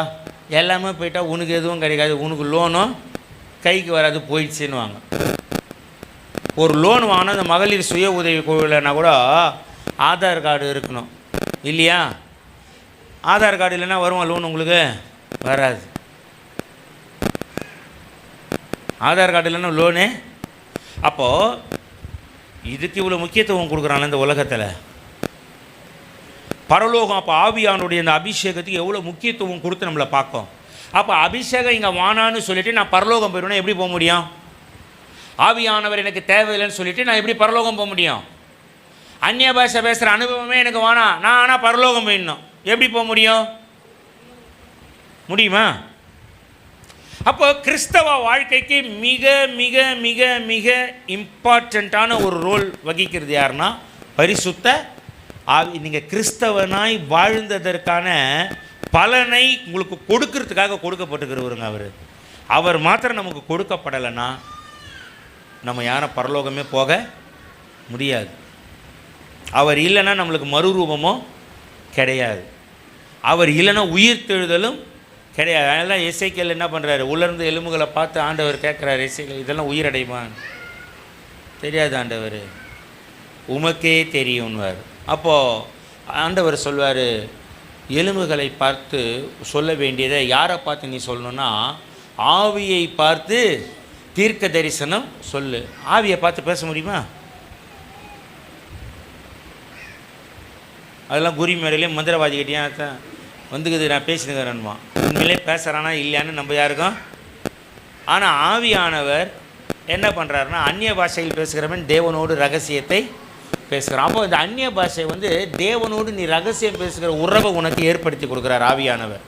எல்லாமே போயிட்டால் உனக்கு எதுவும் கிடைக்காது, உனக்கு லோனும் கைக்கு வராது, போயிடுச்சுன்னுவாங்க. ஒரு லோன் வாங்கினா அந்த மகளிர் சுய உதவி குழுவில்னா கூட ஆதார் கார்டு இருக்கணும் இல்லையா? ஆதார் கார்டு இல்லைன்னா வருமா லோன்? உங்களுக்கு வராது. ஆதார் கார்டு இல்லைன்னா லோனு. அப்போது இதுக்கு இவ்வளோ முக்கியத்துவம் கொடுக்குறாங்க இந்த உலகத்தில். பரலோகம் அப்போ ஆவியானுடைய இந்த அபிஷேகத்துக்கு எவ்வளோ முக்கியத்துவம் கொடுத்து நம்மளை பார்க்கும். அப்போ அபிஷேகம் இங்கே வானான்னு சொல்லிவிட்டு நான் பரலோகம் போயிடுவேன்னா எப்படி போக முடியும்? ஆவியானவர் எனக்கு தேவையில்லைன்னு சொல்லிவிட்டு நான் எப்படி பரலோகம் போக முடியும்? அந்நிய பாஷை பேசுகிற அனுபவமே எனக்கு வேணாம், நான் ஆனால் பரலோகம் போயிடணும், எப்படி போக முடியும்? முடியுமா? அப்போ கிறிஸ்தவ வாழ்க்கைக்கு மிக மிக மிக மிக இம்பார்ட்டண்ட்டான ஒரு ரோல் வகிக்கிறது யாருன்னா பரிசுத்த ஆவி. நீங்கள் கிறிஸ்தவனாய் வாழ்ந்ததற்கான பலனை உங்களுக்கு கொடுக்கறதுக்காக கொடுக்கப்பட்டுக்கிறவருங்க அவர் மாத்திரம் நமக்கு கொடுக்கப்படலைன்னா நம்ம யாரும் பரலோகமே போக முடியாது. அவர் இல்லைன்னா நம்மளுக்கு மறுரூபமோ கிடையாது. அவர் இல்லைன்னா உயிர்த்தெழுதலும் கிடையாது. அதனால எசேக்கியேல் என்ன பண்ணுறாரு? உலர்ந்த எலும்புகளை பார்த்து ஆண்டவர் கேட்குறாரு, எசேக்கியேல் இதெல்லாம் உயிரடையுமான்னு. தெரியாது ஆண்டவர், உமக்கே தெரியும்வார். அப்போது ஆண்டவர் சொல்வார், எலும்புகளை பார்த்து சொல்ல வேண்டியதை யாரை பார்த்து நீ சொல்லணுன்னா ஆவியை பார்த்து தீர்க்க தரிசனம் சொல்லு. ஆவியை பார்த்து பேச முடியுமா? அதெல்லாம் குறி மேடையிலே மந்திரவாதிகிட்டேன் தான் வந்துக்குது, நான் பேசினுக்கிறேன்மா. உண்மையிலே பேசுகிறானா இல்லையான்னு நம்ம யாருக்கும். ஆனால் ஆவியானவர் என்ன பண்ணுறாருன்னா அந்நிய பாஷையில் பேசுகிறவன் தேவனோடு ரகசியத்தை பேசுகிறான். அப்போ இந்த அந்நிய பாஷை தேவனோடு நீ ரகசியம் பேசுகிற உறவை உனக்கு ஏற்படுத்தி கொடுக்குறார் ஆவியானவர்.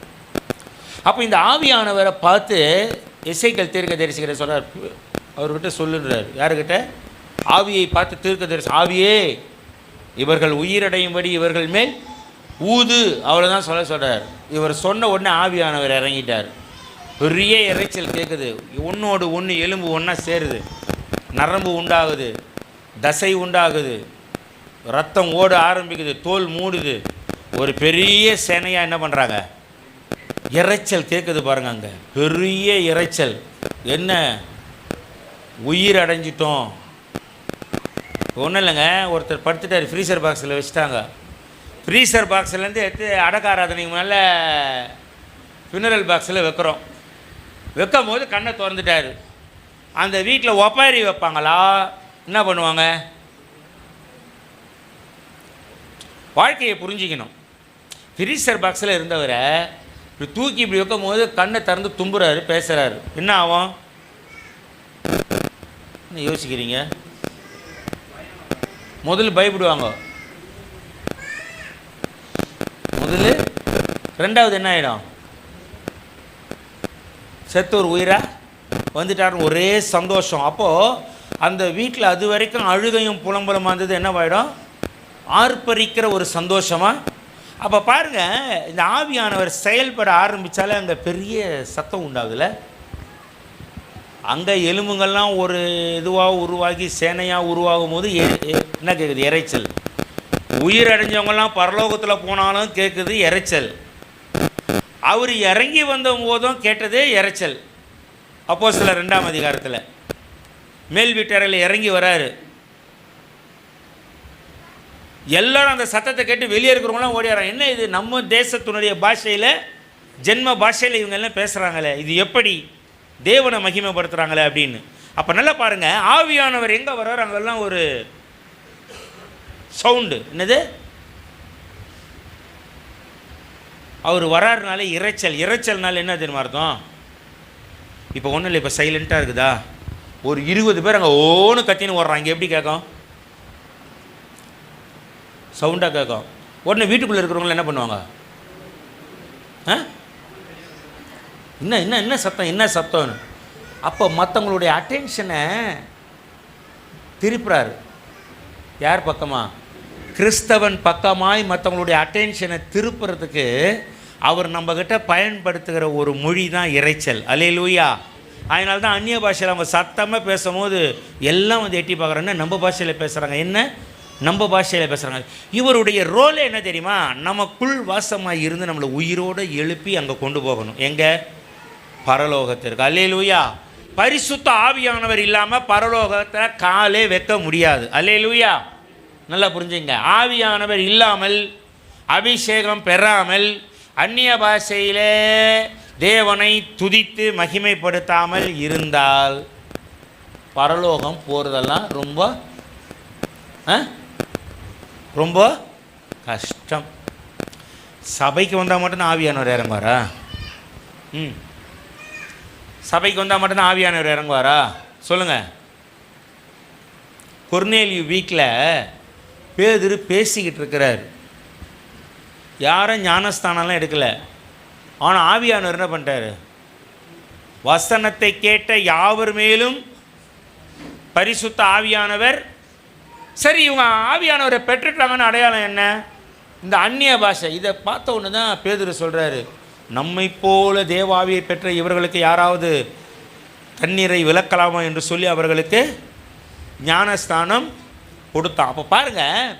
அப்போ இந்த ஆவியானவரை பார்த்து எசேக்கியேல் தீர்க்க தரிசிக்கிற சொல்கிறார், அவர்கிட்ட சொல்லுன்றார். யாருக்கிட்ட? ஆவியை பார்த்து தீர்க்க தரிசி, ஆவியே இவர்கள் உயிரடையும்படி இவர்கள் மேல் ஊது, அவ்வளோதான் சொல்கிறார். இவர் சொன்ன உடனே ஆவியானவர் இறங்கிட்டார். பெரிய இறைச்சல் கேட்குது, ஒன்றோடு ஒன்று எலும்பு ஒன்றா சேருது, நரம்பு உண்டாகுது, தசை உண்டாகுது, ரத்தம் ஓட ஆரம்பிக்குது, தோல் மூடுது. ஒரு பெரிய சேனையாக என்ன பண்ணுறாங்க? இறைச்சல் கேட்குது பாருங்க. அங்கே பெரிய இறைச்சல். என்ன? உயிர் அடைஞ்சிட்டோம். ஒன்றும் இல்லைங்க, ஒருத்தர் படுத்துட்டார், ஃப்ரீசர் பாக்ஸில் வச்சுட்டாங்க. ஃப்ரீசர் பாக்ஸ்லேருந்து எடுத்து அடக்க ஆராதனைக்கு மேலே ஃபினரல் பாக்ஸில் வைக்கிறோம். வைக்கும் போது கண்ணை திறந்துட்டார். அந்த வீட்டில் ஒப்பாரி வைப்பாங்களா? என்ன பண்ணுவாங்க? வாழ்க்கையை புரிஞ்சிக்கணும். ஃப்ரீசர் பாக்ஸில் இருந்தவரை இப்படி தூக்கி இப்படி வைக்கும் போது கண்ணை திறந்து தும்புறாரு, பேசுகிறாரு, என்ன ஆகும்? என்ன யோசிக்கிறீங்க? முதல்ல பயப்படுவாங்க, முதல்ல. ரெண்டாவது என்ன ஆகிடும்? செத்து ஒரு உயிராக வந்துட்டாருன்னு ஒரே சந்தோஷம். அப்போது அந்த வீட்டில் அது வரைக்கும் அழுகையும் புலம்பலமாக இருந்தது என்னவாயிடும்? ஆர்ப்பரிக்கிற ஒரு சந்தோஷமாக. அப்போ பாருங்கள், இந்த ஆவியானவர் செயல்பட ஆரம்பித்தாலே அங்கே பெரிய சத்தம் உண்டாகுதுல்ல. அங்கே எலும்புங்கள்லாம் ஒரு இதுவாக உருவாகி சேனையாக உருவாகும் போது என்ன கேட்குது? இறைச்சல். உயிரடைஞ்சவங்கெல்லாம் பரலோகத்தில் போனாலும் கேட்குது இறைச்சல். அவர் இறங்கி வந்த போதும் கேட்டதே இறைச்சல். அப்போஸ்தலர் 2ஆம் அதிகாரத்தில் மேல் வீட்டறையில் இறங்கி வராரு. எல்லாரும் அந்த சத்தத்தை கேட்டு வெளியே இருக்கிறவங்களாம் ஓடியாராங்க. என்ன இது? நம்ம தேசத்தினுடைய பாஷையில், ஜென்ம பாஷையில் இவங்க எல்லாம் பேசுகிறாங்களே, இது எப்படி தேவனை மகிமைப்படுத்துகிறாங்களே அப்படின்னு. அப்போ நல்லா பாருங்கள், ஆவியானவர் எங்கே வர்றாரு அங்கெல்லாம் ஒரு சவுண்டு. என்னது? அவர் வராருனால இறைச்சல். இறைச்சல்னால என்ன தெரியுமா அர்த்தம்? இப்போ ஒன்றும் இல்லை, இப்போ சைலண்ட்டாக இருக்குதா, ஒரு 20 பேர் அங்கே ஓன்னு கத்தின்னு ஓடுறாங்க, எப்படி கேட்கும்? சவுண்டாக கேட்கும். உடனே வீட்டுக்குள்ளே இருக்கிறவங்க என்ன பண்ணுவாங்க? என்ன என்ன என்ன சத்தம், என்ன சத்தம்னு. அப்போ மற்றவங்களுடைய அட்டென்ஷனை திருப்புறாரு. யார் பக்கமாக? கிறிஸ்தவன் பக்கமாய் மற்றவங்களுடைய அட்டென்ஷனை திருப்புறதுக்கு அவர் நம்மக்கிட்ட பயன்படுத்துகிற ஒரு மொழி தான் இறைச்சல். அல்லேலூயா. அதனால தான் அந்நிய பாஷையில் அவங்க சத்தமாக பேசும்போது எல்லாம் வந்து எட்டி பார்க்குறாங்க, நம்ம பாஷையில் பேசுகிறாங்க. என்ன? நம்ம பாஷையில் பேசுகிறாங்க. இவருடைய ரோலே என்ன தெரியுமா? நமக்குள் வாசமாக இருந்து நம்மளை உயிரோடு எழுப்பி அங்கே கொண்டு போகணும். எங்கே? பரலோகத்திற்கு. அல்லேலூயா. பரிசுத்த ஆவியானவர் இல்லாமல் பரலோகத்தை காலே வைக்க முடியாது. அல்லேலூயா. நல்லா புரிஞ்சுங்க. ஆவியானவர் இல்லாமல், அபிஷேகம் பெறாமல், அந்நிய பாஷையிலே தேவனை துதித்து மகிமைப்படுத்தாமல் இருந்தால் பரலோகம் போகிறதெல்லாம் ரொம்ப ரொம்ப கஷ்டம். சபைக்கு வந்தால் மட்டும்தான் ஆவியானவர் இறங்குவாரா? சபைக்கு வந்தால் மட்டும்தான் ஆவியானவர் இறங்குவாரா? சொல்லுங்கள். கொர்நேலியு வீட்டில் பேதுரு பேசிக்கிட்டு இருக்கிறார். யாரும் ஞானஸ்தானம்லாம் எடுக்கலை. ஆனால் ஆவியானவர் என்ன பண்ணிட்டார்? வசனத்தை கேட்ட யாவர் மேலும் பரிசுத்த ஆவியானவர். சரி, இவங்க ஆவியானவரை பெற்றுட்டாங்கன்னு அடையாளம் என்ன? இந்த அந்நிய பாஷை. இதை பார்த்த ஒன்று தான் பேதுரு சொல்கிறாரு, நம்மை போல தேவாவியை பெற்ற இவர்களுக்கு யாராவது தண்ணீரை விளக்கலாமா என்று சொல்லி அவர்களுக்கு ஞானஸ்தானம் கொடுத்தான். அப்போ பாருங்கள்,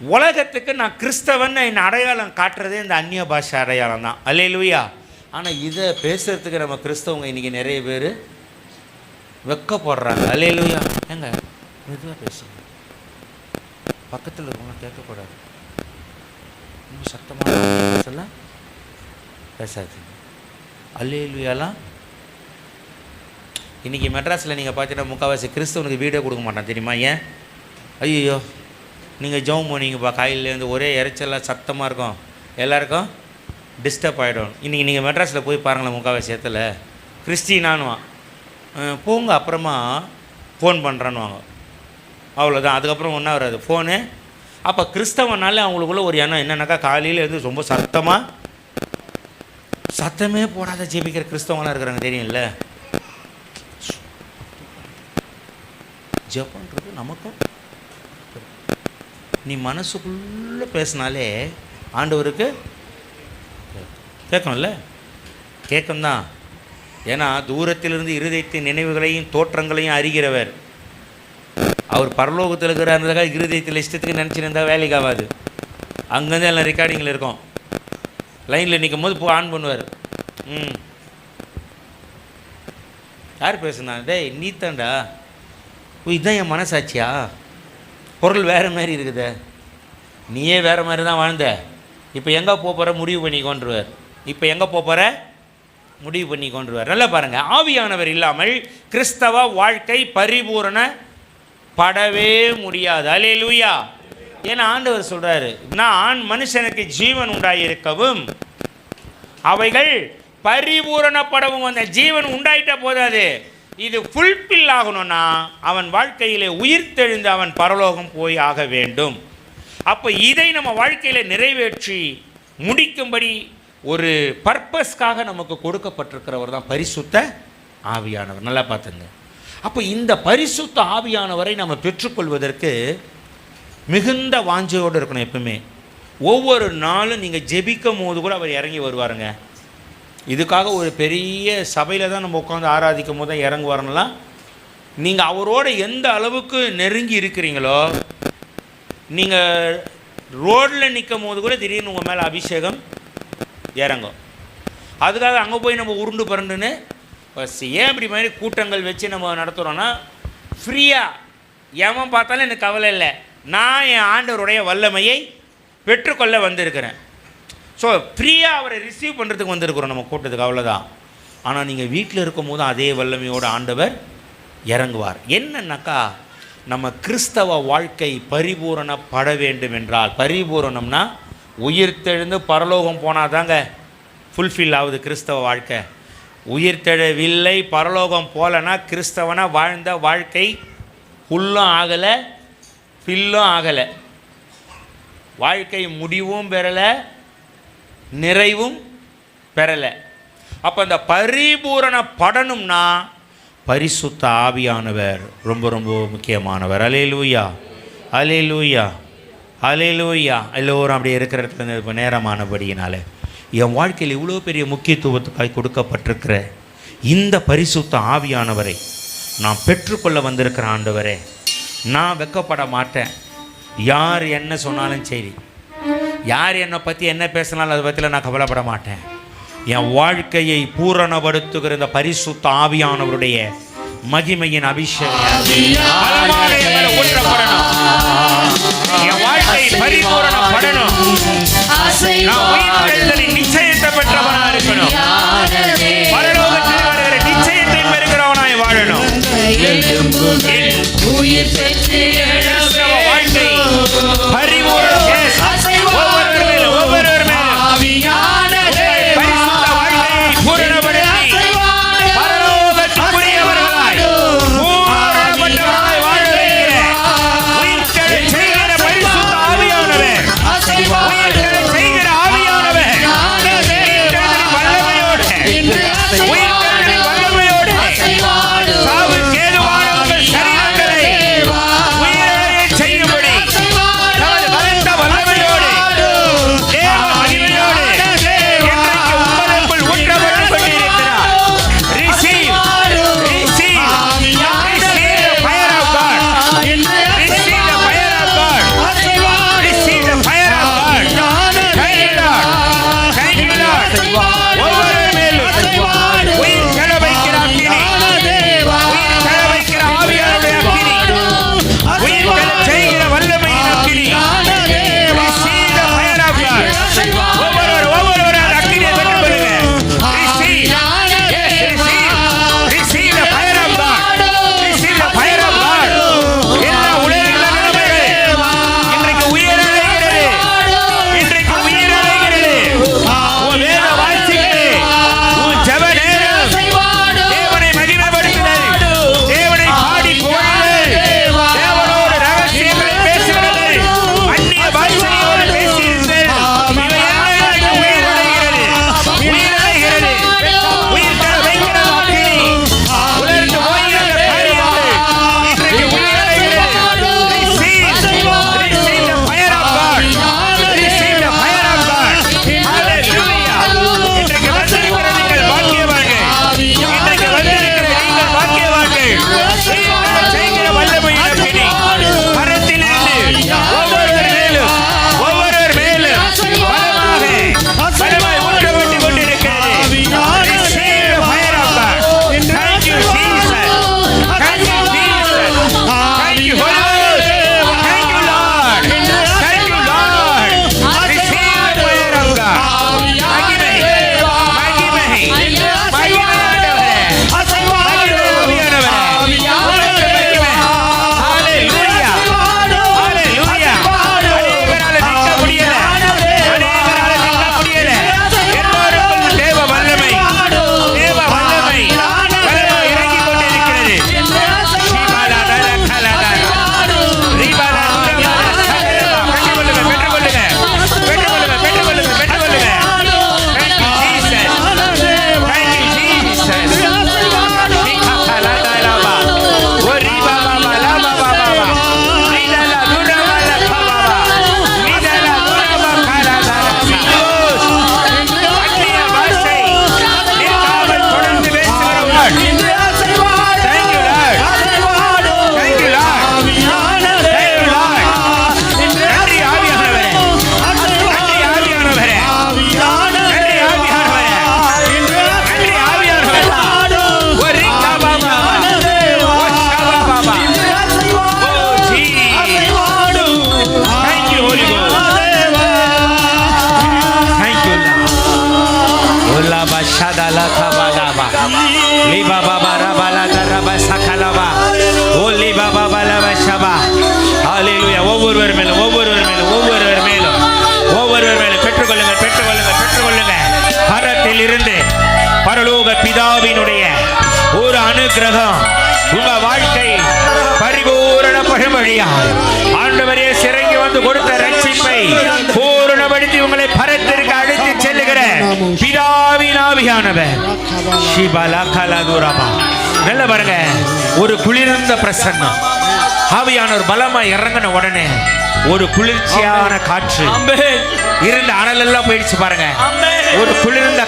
உலகத்துக்கு நான் கிறிஸ்தவன் என்னை அடையாளம் காட்டுறதே இந்த அந்நிய பாஷை அடையாளம் தான். அல்லேலூயா. ஆனால் இதை பேசுகிறதுக்கு நம்ம கிறிஸ்தவங்க இன்றைக்கி நிறைய பேர் வெக்கப்படுறாங்க. அல்லேலூயா. ஏங்க மெதுவாக பேசுங்க, பக்கத்தில் இருக்கவங்க கேட்கக்கூடாது, ரொம்ப சத்தமாக பேசலாம், பேசாதீங்க. அல்லேலூயாலாம். இன்றைக்கி மெட்ராஸில் நீங்கள் பார்த்தீங்கன்னா முக்கால்வாசி கிறிஸ்தவனுக்கு வீடே கொடுக்க மாட்டான், தெரியுமா? ஏன்? ஐயோ, நீங்கள் ஜெபம் போனீங்கப்பா, காலையிலேருந்து ஒரே இறைச்சலாக சத்தமாக இருக்கும், எல்லாருக்கும் டிஸ்டர்ப் ஆகிடும். இன்றைக்கி நீங்கள் மெட்ராஸில் போய் பாருங்களேன், முக்கால்வாசி இடத்துல கிறிஸ்டினானுவான், போங்க அப்புறமா ஃபோன் பண்ணுறான்னுவாங்க, அவ்வளோதான். அதுக்கப்புறம் ஒன்றா வராது ஃபோனு. அப்போ கிறிஸ்தவனாலே அவங்களுக்குள்ள ஒரு எண்ணம் என்னன்னாக்கா, காலையிலேருந்து ரொம்ப சத்தமே போடாத ஜெபிக்கிற கிறிஸ்தவங்களாம் இருக்கிறாங்க, தெரியும்ல. ஜெபன்றது நமக்கும், நீ மனசுக்குள்ளே பேசினாலே ஆண்டவருக்கு கேட்கணும்ல, கேட்கும்தான். ஏன்னா தூரத்திலிருந்து இருதயத்தின் நினைவுகளையும் தோற்றங்களையும் அறிகிறவர் அவர். பரலோகத்தில் இருக்கிறாருக்காக இருதயத்தில் இஷ்டத்துக்கு நினச்சிருந்தா வேலைக்கு ஆகாது. அங்கேருந்து எல்லாம் ரெக்கார்டிங்கில் இருக்கும், லைனில் நிற்கும் போது ஆன் பண்ணுவார். யார் பேசுனா? டேய் நீத்தாண்டா, இதுதான் என் மனசாட்சியா? பொருள் வேறு மாதிரி இருக்குது, நீயே வேறு மாதிரி தான் வாழ்ந்த, இப்போ எங்கே போகிற முடிவு பண்ணிக்கொண்டுருவார். இப்போ எங்கே போகிற முடிவு பண்ணிக்கொண்டுருவார். நல்லா பாருங்கள், ஆவியானவர் இல்லாமல் கிறிஸ்தவ வாழ்க்கை பரிபூரண படவே முடியாது. அல்லேலூயா. ஏன்னா ஆண்டவர் சொல்றாரு, நான் மனுஷனுக்கு ஜீவன் உண்டாயிருக்கவும் அவைகள் பரிபூரணப்படவும். அந்த ஜீவன் உண்டாயிட்ட போதாது, இது ஃபுல்ஃபில் ஆகணும்னா அவன் வாழ்க்கையிலே உயிர்த்தெழுந்து அவன் பரலோகம் போய் ஆக வேண்டும். அப்போ இதை நம்ம வாழ்க்கையில் நிறைவேற்றி முடிக்கும்படி ஒரு பர்பஸ்க்காக நமக்கு கொடுக்கப்பட்டிருக்கிறவர் தான் பரிசுத்த ஆவியானவர். நல்லா பார்த்துங்க. அப்போ இந்த பரிசுத்த ஆவியானவரை நம்ம பெற்றுக்கொள்வதற்கு மிகுந்த வாஞ்சையோடு இருக்கணும். எப்பவுமே ஒவ்வொரு நாளும் நீங்கள் ஜெபிக்கும் போது கூட அவர் இறங்கி வருவாருங்க. இதுக்காக ஒரு பெரிய சபையில் தான் நம்ம உட்காந்து ஆராதிக்கும் போது தான் இறங்குவாருன்னெலாம். நீங்கள் அவரோட எந்த அளவுக்கு நெருங்கி இருக்கிறீங்களோ, நீங்கள் ரோட்டில் நிற்கும் போது கூட திடீர்னு உங்கள் மேலே அபிஷேகம் இறங்கும். அதுக்காக அங்கே போய் நம்ம உருண்டு பரண்டுன்னு ஏன் இப்படி மாதிரி கூட்டங்கள் வச்சு நம்ம நடத்துகிறோன்னா, ஃப்ரீயாக எவன் பார்த்தாலும் எனக்கு கவலை இல்லை, நான் என் ஆண்டவருடைய வல்லமையை பெற்றுக்கொள்ள வந்திருக்கிறேன். ஸோ ஃப்ரீயாக அவரை ரிசீவ் பண்ணுறதுக்கு வந்திருக்கிறோம் நம்ம கூட்டத்துக்கு, அவ்வளோதான். ஆனால் நீங்கள் வீட்டில் இருக்கும் போது அதே வல்லமையோடு ஆண்டவர் இறங்குவார். என்னன்னாக்கா, நம்ம கிறிஸ்தவ வாழ்க்கை பரிபூரணப்பட வேண்டும் என்றால், பரிபூரணம்னா உயிர்த்தெழுந்து பரலோகம் போனால் தாங்க ஃபுல்ஃபில் ஆகுது கிறிஸ்தவ வாழ்க்கை. உயிர்த்தெழவில்லை, பரலோகம் போகலன்னா கிறிஸ்தவனா வாழ்ந்த வாழ்க்கை ஃபுல்லும் ஆகலை, ஃபில்லும் ஆகலை. வாழ்க்கை முடிவும் பெறலை, நிறைவும் பெறலை. அப்போ அந்த பரிபூரணப்படணும்னா பரிசுத்த ஆவியானவர் ரொம்ப ரொம்ப முக்கியமானவர். அல்லேலூயா, அல்லேலூயா, அல்லேலூயா. எல்லோரும் அப்படி இருக்கிற இடத்துல இப்போ நேரமானபடியினால என் வாழ்க்கையில் இவ்வளோ பெரிய முக்கியத்துவத்துக்காய் கொடுக்கப்பட்டிருக்கிற இந்த பரிசுத்த ஆவியானவரை நான் பெற்றுக்கொள்ள வந்திருக்கிற ஆண்டவரே, நான் வெட்கப்பட மாட்டேன். யார் என்ன சொன்னாலும் சரி, யார் என்னை பற்றி என்ன பேசினாலும் அதை பற்றியில் நான் கவலைப்பட மாட்டேன். என் வாழ்க்கையை பூரணப்படுத்துகிற இந்த பரிசுத்த ஆவியானவருடைய மகிமையின் அபிஷேகம் ஊற்றப்படணும். என் வாழ்க்கை பரிபூரணப்படணும். நான் உயிர்த்தெழுதலின் நிச்சயத்தை பெற்றவனாக இருக்கணும். பரலோகத்தில் வருகிற நிச்சயத்தை பெறுகிறவனாய் வாழணும். வாழ்க்கை பரிபூரணம். ஒவ்வொருவர் மேலும் பரிசுத்த வாழ்க்கையை பூரணப்படுத்தி பரலோகத்துக்குரியவர்களாய் பூரணப்பட்டவர்களாய் வாழ வைக்கிற உயிர்த்தெழச் செய்கிற பரிசுத்த ஆவியானவர், உயிர்த்தெழச் செய்கிற ஆவியானவர் உயிர்த்தெழுதலின் வல்லமையோடு, உயிர்த்தெழுதலின் வல்லமையோடு சாவுக்கு ஏதுவானவர்கள் சரீரங்களை உயிரடையச் செய்யும்படி தமது பலத்த வல்லமையோடு தேவ மகிமையோடு இன்றைக்கு உங்களுக்குள் ஊற்றப்பட்டுக் கொண்டிருக்கிறார். Receive, receive, receive the fire of God. Receive the fire of God. Receive the fire of God. Thank you, Lord. Thank you, Lord. ஒவ்வொரு மேலும் உயிர் செல வைக்கிற அக்கினி, உயிர் செல வைக்கிற ஆவியானுடைய அக்கினி, உயிர் செல செய்கிற வல்லமையின் அக்கினி. Receive the fire of God. ஒவ்வொரு அந்த அக்கினியை பெற்றுக்கொள்ளுங்க. Receive. Yes, receive. Receive the fire of God. Receive the fire of God. எல்லா உலகின் நிலைமைகள் இன்றைக்கு உயிரடைகிறது. இன்றைக்கு உயிரடைகிறது. உன் வேத வாசிப்பு, உன் ஜெப நேரம், தேவனை மகிமைப்படுத்துதல், தேவனை பாடி புகழுதல், தேவனோடு ரகசியங்களை பேசுகிறது, அந்நிய பாஷையோடு பேசியிருந்தல், இவையெல்லாம் இன்றைக்கு உயிரடைகிறது. உயிரடைகிறது. உயிர்த்தெழ வைக்கிற அக்கினி, உலர்ந்து போகிற காரியங்கள் இன்றைக்கு உயிரடைகிறது. Receive the fire of God. Receive the fire of God. Hallelujah. இன்றைக்கு வந்திருக்கிற நீங்கள் பாக்கியவான்கள். இன்றைக்கு வந்திருக்கிற நீங்கள் பாக்கியவான்கள். உயிர்த்தெழச் செய்கிற வல்லமையின் அக்கினி மரத்திலிருந்து ஒவ்வொருவர் மேலும் பலமாய் ஊற்றப்பட்டுக் கொண்டிருக்கிறது. Receive the fire of God. Thank you, Jesus. Thank you, Jesus. Thank you, Holy Ghost. Thank you, Lord. Thank you, Lord. Receive the fire of God. மகிமை, மகிமை, மகிமை ஆண்டவரே. மகிமை ஆவியானவரே. அனுக்கிரகம் உங்க வாழ்க்கை பரிபூரண பழுமொழியாய் ஆண்டவரே சிறங்கி வந்து கொடுத்த ரட்சிப்பை பூரணப்படுத்தி உங்களை பரத்திற்கு அழைத்து செல்லுகிற பிதாவின் ஆவியானவர் நல்ல பாருங்க, ஒரு குளிர்ந்த பிரசன்னம் ஆவியானவர் பலமா இறங்கின உடனே ஒரு குளிர்ச்சியான காற்று இருந்த அனல் எல்லாம் போயிடுச்சு பாருங்க. ஒரு குளிர்ந்த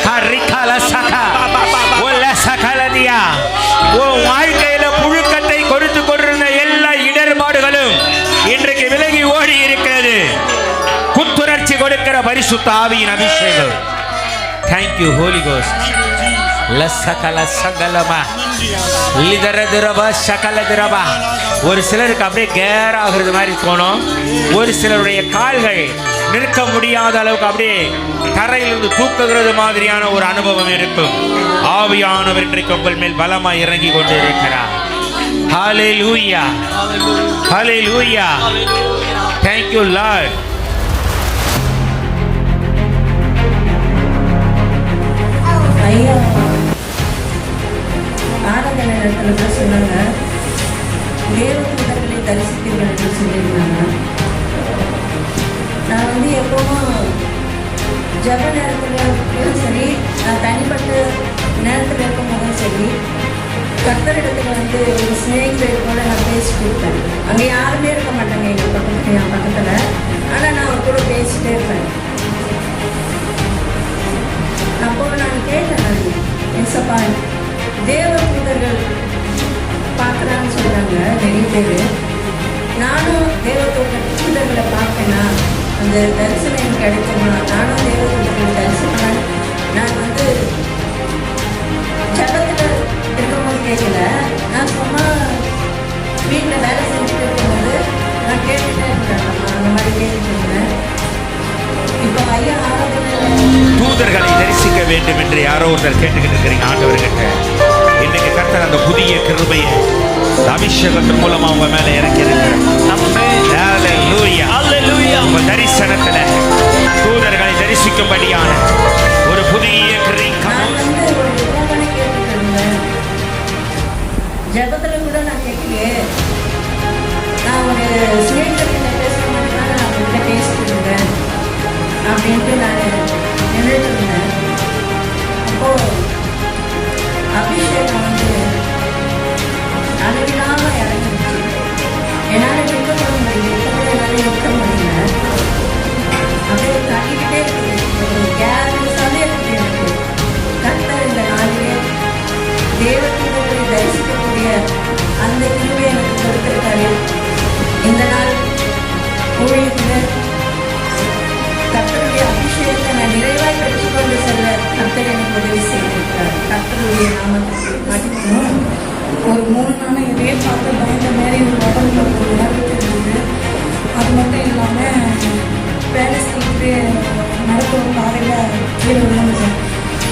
வாழ்க்கையில புழுக்கத்தை கொடுத்து கொண்டிருந்த எல்லா இடர்பாடுகளும் இன்றைக்கு விலகி ஓடி இருக்கிறது. புத்துணர்ச்சி கொடுக்கிற பரிசுத்த ஆவியின் அபிஷேகம். Thank you holy ghost. ஒரு சிலருக்கு அப்படியே கேர் ஆகுறது மாதிரி தோணும். ஒரு சிலருடைய கால்கள் நிற்க முடியாத அளவுக்கு அப்படியே தரையிலிருந்து தூக்குகிறது மாதிரியான ஒரு அனுபவம் இருக்கும். ஆவியானவர் இன்றைக்கு உங்கள் மேல் பலமாய் இறங்கி கொண்டு இருக்கிறார். ஹல்லேலூயா, ஹல்லேலூயா. Thank you Lord. ஐயா ஆராதனை இடத்துல சொன்னாங்க, தேவதூதர்களை தரிசிப்பீர்கள் என்று சொல்லியிருந்தாங்க. நான் வந்து எப்பவும் ஜப நேரத்தில் சரி, நான் தனிப்பட்ட நேரத்தில் இருக்கும்போதும் சரி, கர்த்தரிடத்துல வந்து ஒரு ஸ்நேகிதரை போல நான் பேசிட்டு இருப்பேன். அங்கே யாருமே இருக்க மாட்டாங்க என் பக்கத்தில். ஆனால் நான் அவர் கூட பேசிட்டே இருப்பேன். அப்போ நான் கேட்டேன், எசப்பா தேவதூதர்கள் பார்க்குறான்னு சொல்கிறாங்க நிறைய பேர். நானும் தேவதூதர்களை பார்ப்பேன்னா அந்த தரிசனம் எனக்கு கிடைக்குமா? நானும் தேவதூதர்களை தரிசனம் நான் வந்து ஜபத்தில் இருக்கும்போது கேட்கல. நான் சும்மா வீட்டில் வேலை செஞ்சுட்டு இருக்கும்போது நான் கேட்டுட்டே இருக்கிறேன். அந்த மாதிரி கேட்டுட்டு இருந்தேன். இப்போ ஐயா தூதர்களை தரிசிக்க வேண்டும் என்று யாரோ ஒருத்தர் கேட்டுக்கிட்டு இருக்கிறீங்க ஆண்டவர்கிட்ட. இன்னைக்கு கர்த்தர் அந்த புதிய கிருபையை அபிஷேகத்தின் மூலமா உங்க மேல இறக்கி இருக்கிறார். உங்க தரிசனத்துல தூதர்களை தரிசிக்கும்படியான ஒரு புதிய ஜபத்துல கூட நான் கேட்கலையே. நான் ஒரு சுயேட்சையில பேச மாட்டேன், நான் உங்கள்கிட்ட பேசிட்டு இருந்தேன் அப்படின்ட்டு நான் நின்றுட்டு இருந்தேன். அப்போ அபிஷேகம் வந்து அளவில்லாம இறங்கிடுச்சு. என்னால் நிற்க முடியல, என்னால் நிற்க முடியல. அப்படியே தள்ளிக்கிட்டே இருக்குது, கேர்லெஸ்ஸாகவே இருக்குது எனக்கு. கர்த்தர் இந்த நாளிலே தேவதூதர்களை தரிசிக்கக்கூடிய அந்த கிருபையை எனக்கு கொடுத்திருக்காரு. இந்த நாள் ஊழியத்தில் கர்த்தருடைய அபிஷேகத்தை நான் நிறைவாய் பெற்றுக்கொண்டு செல்ல கர்த்தர் எனக்கு உதவி செய்திருக்கிறார். கர்த்தருடைய நாமத்துக்கு மகிமையும். ஒரு 3 நாள் இதே பார்த்து பயந்த மாதிரி ஒரு உடம்புல ஒரு உணர்வு இருந்தது. அது மட்டும் இல்லாமல் வேலை செய்து நடக்கிற பாதையில் கீழே விழுந்தது.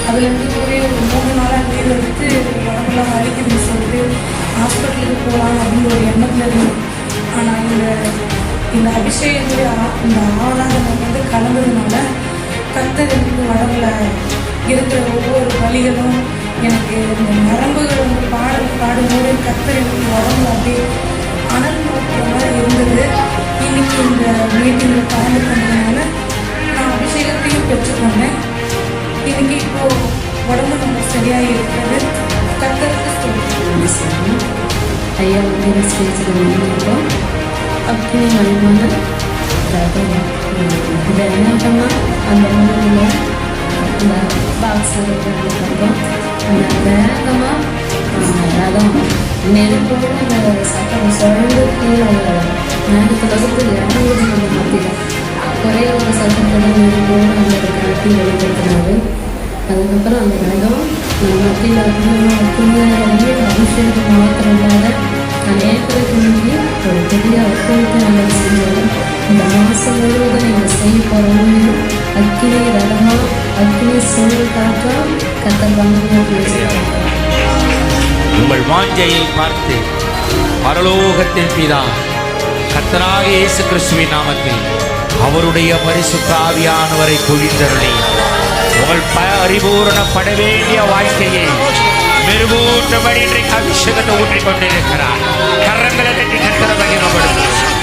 அதுலேருந்து போய் ஒரு 3 நாளாக கீழே எடுத்து உடம்புலாம் வலிக்குதுன்னு சொல்லிட்டு ஹாஸ்பிட்டலுக்கு போகலாம் அப்படின்னு ஒரு எண்ணத்தில் இருந்தது. ஆனால் இந்த அபிஷேகத்துடைய இந்த ஆராதனை வந்து கலந்ததுனால கர்த்தர் எனக்கு உடம்புல இருக்கிற ஒவ்வொரு வலிகளும் எனக்கு இந்த நரம்புகள் வந்து பாடும்போது கர்த்தர் எனக்கு உடம்புல அப்படியே அனல் மூட்டுற மாதிரி இருந்தது. இன்னைக்கு இந்த மீட்டிங்கில் கலந்து கொண்டதுனால நான் அபிஷேகத்தையும் பெற்றுக்கொண்டேன். இன்னைக்கு இப்போது உடம்பு நம்ம சரியாக இருக்கிறது. கர்த்தருக்கு சொல்லுங்கள். ஐயா வந்து ஸ்டேஜில் நின்றுட்டோம். அப்படி மணிமான இதை என்ன பண்ணால் அந்த மணியில் அந்த பாக்ஸ் இருக்கிறோம். அந்த வேகமாக ரதம் நெருப்போடு அந்த சட்டம் சுழந்து கீழே மேகத்தில் வகுத்து இறங்குவது நம்ம மத்தியில் ஒரே ஒரு சட்டத்தோட நெருப்போடு அந்த கட்டி வெளிப்படுத்தினாரு. அதுக்கப்புறம் அந்த ரதம் நம்ம மத்தியில் அபிஷேகம் மாத்திரம் இல்லாத அநேகருக்கு முன்னாடி ஒரு பெரிய அற்புதத்தை நாங்கள் செஞ்சோம். இந்த மாதம் முழுவதும் நீங்கள் செய்ய போகிறோம். அக்கினி ரதமாக அக்கினி சூழல் காற்றா கத்தல் வாங்க பேசுகிறோம். உங்கள் வாஞ்சையை பார்த்து பரலோகத்தின் பிதா கர்த்தராகிய இயேசு கிறிஸ்துவின் நாமத்தில் அவருடைய பரிசுத்த ஆவியானவரை பொழிந்தருளி உங்கள் பரிபூரணப்பட வேண்டிய வாழ்க்கையை மெருகூற்றபடி இன்றைக்கு அபிஷேகத்தை ஊற்றிக் கொண்டிருக்கிறார். கரங்களை தட்டி கர்த்தரை மகிமைப்படுத்தும்.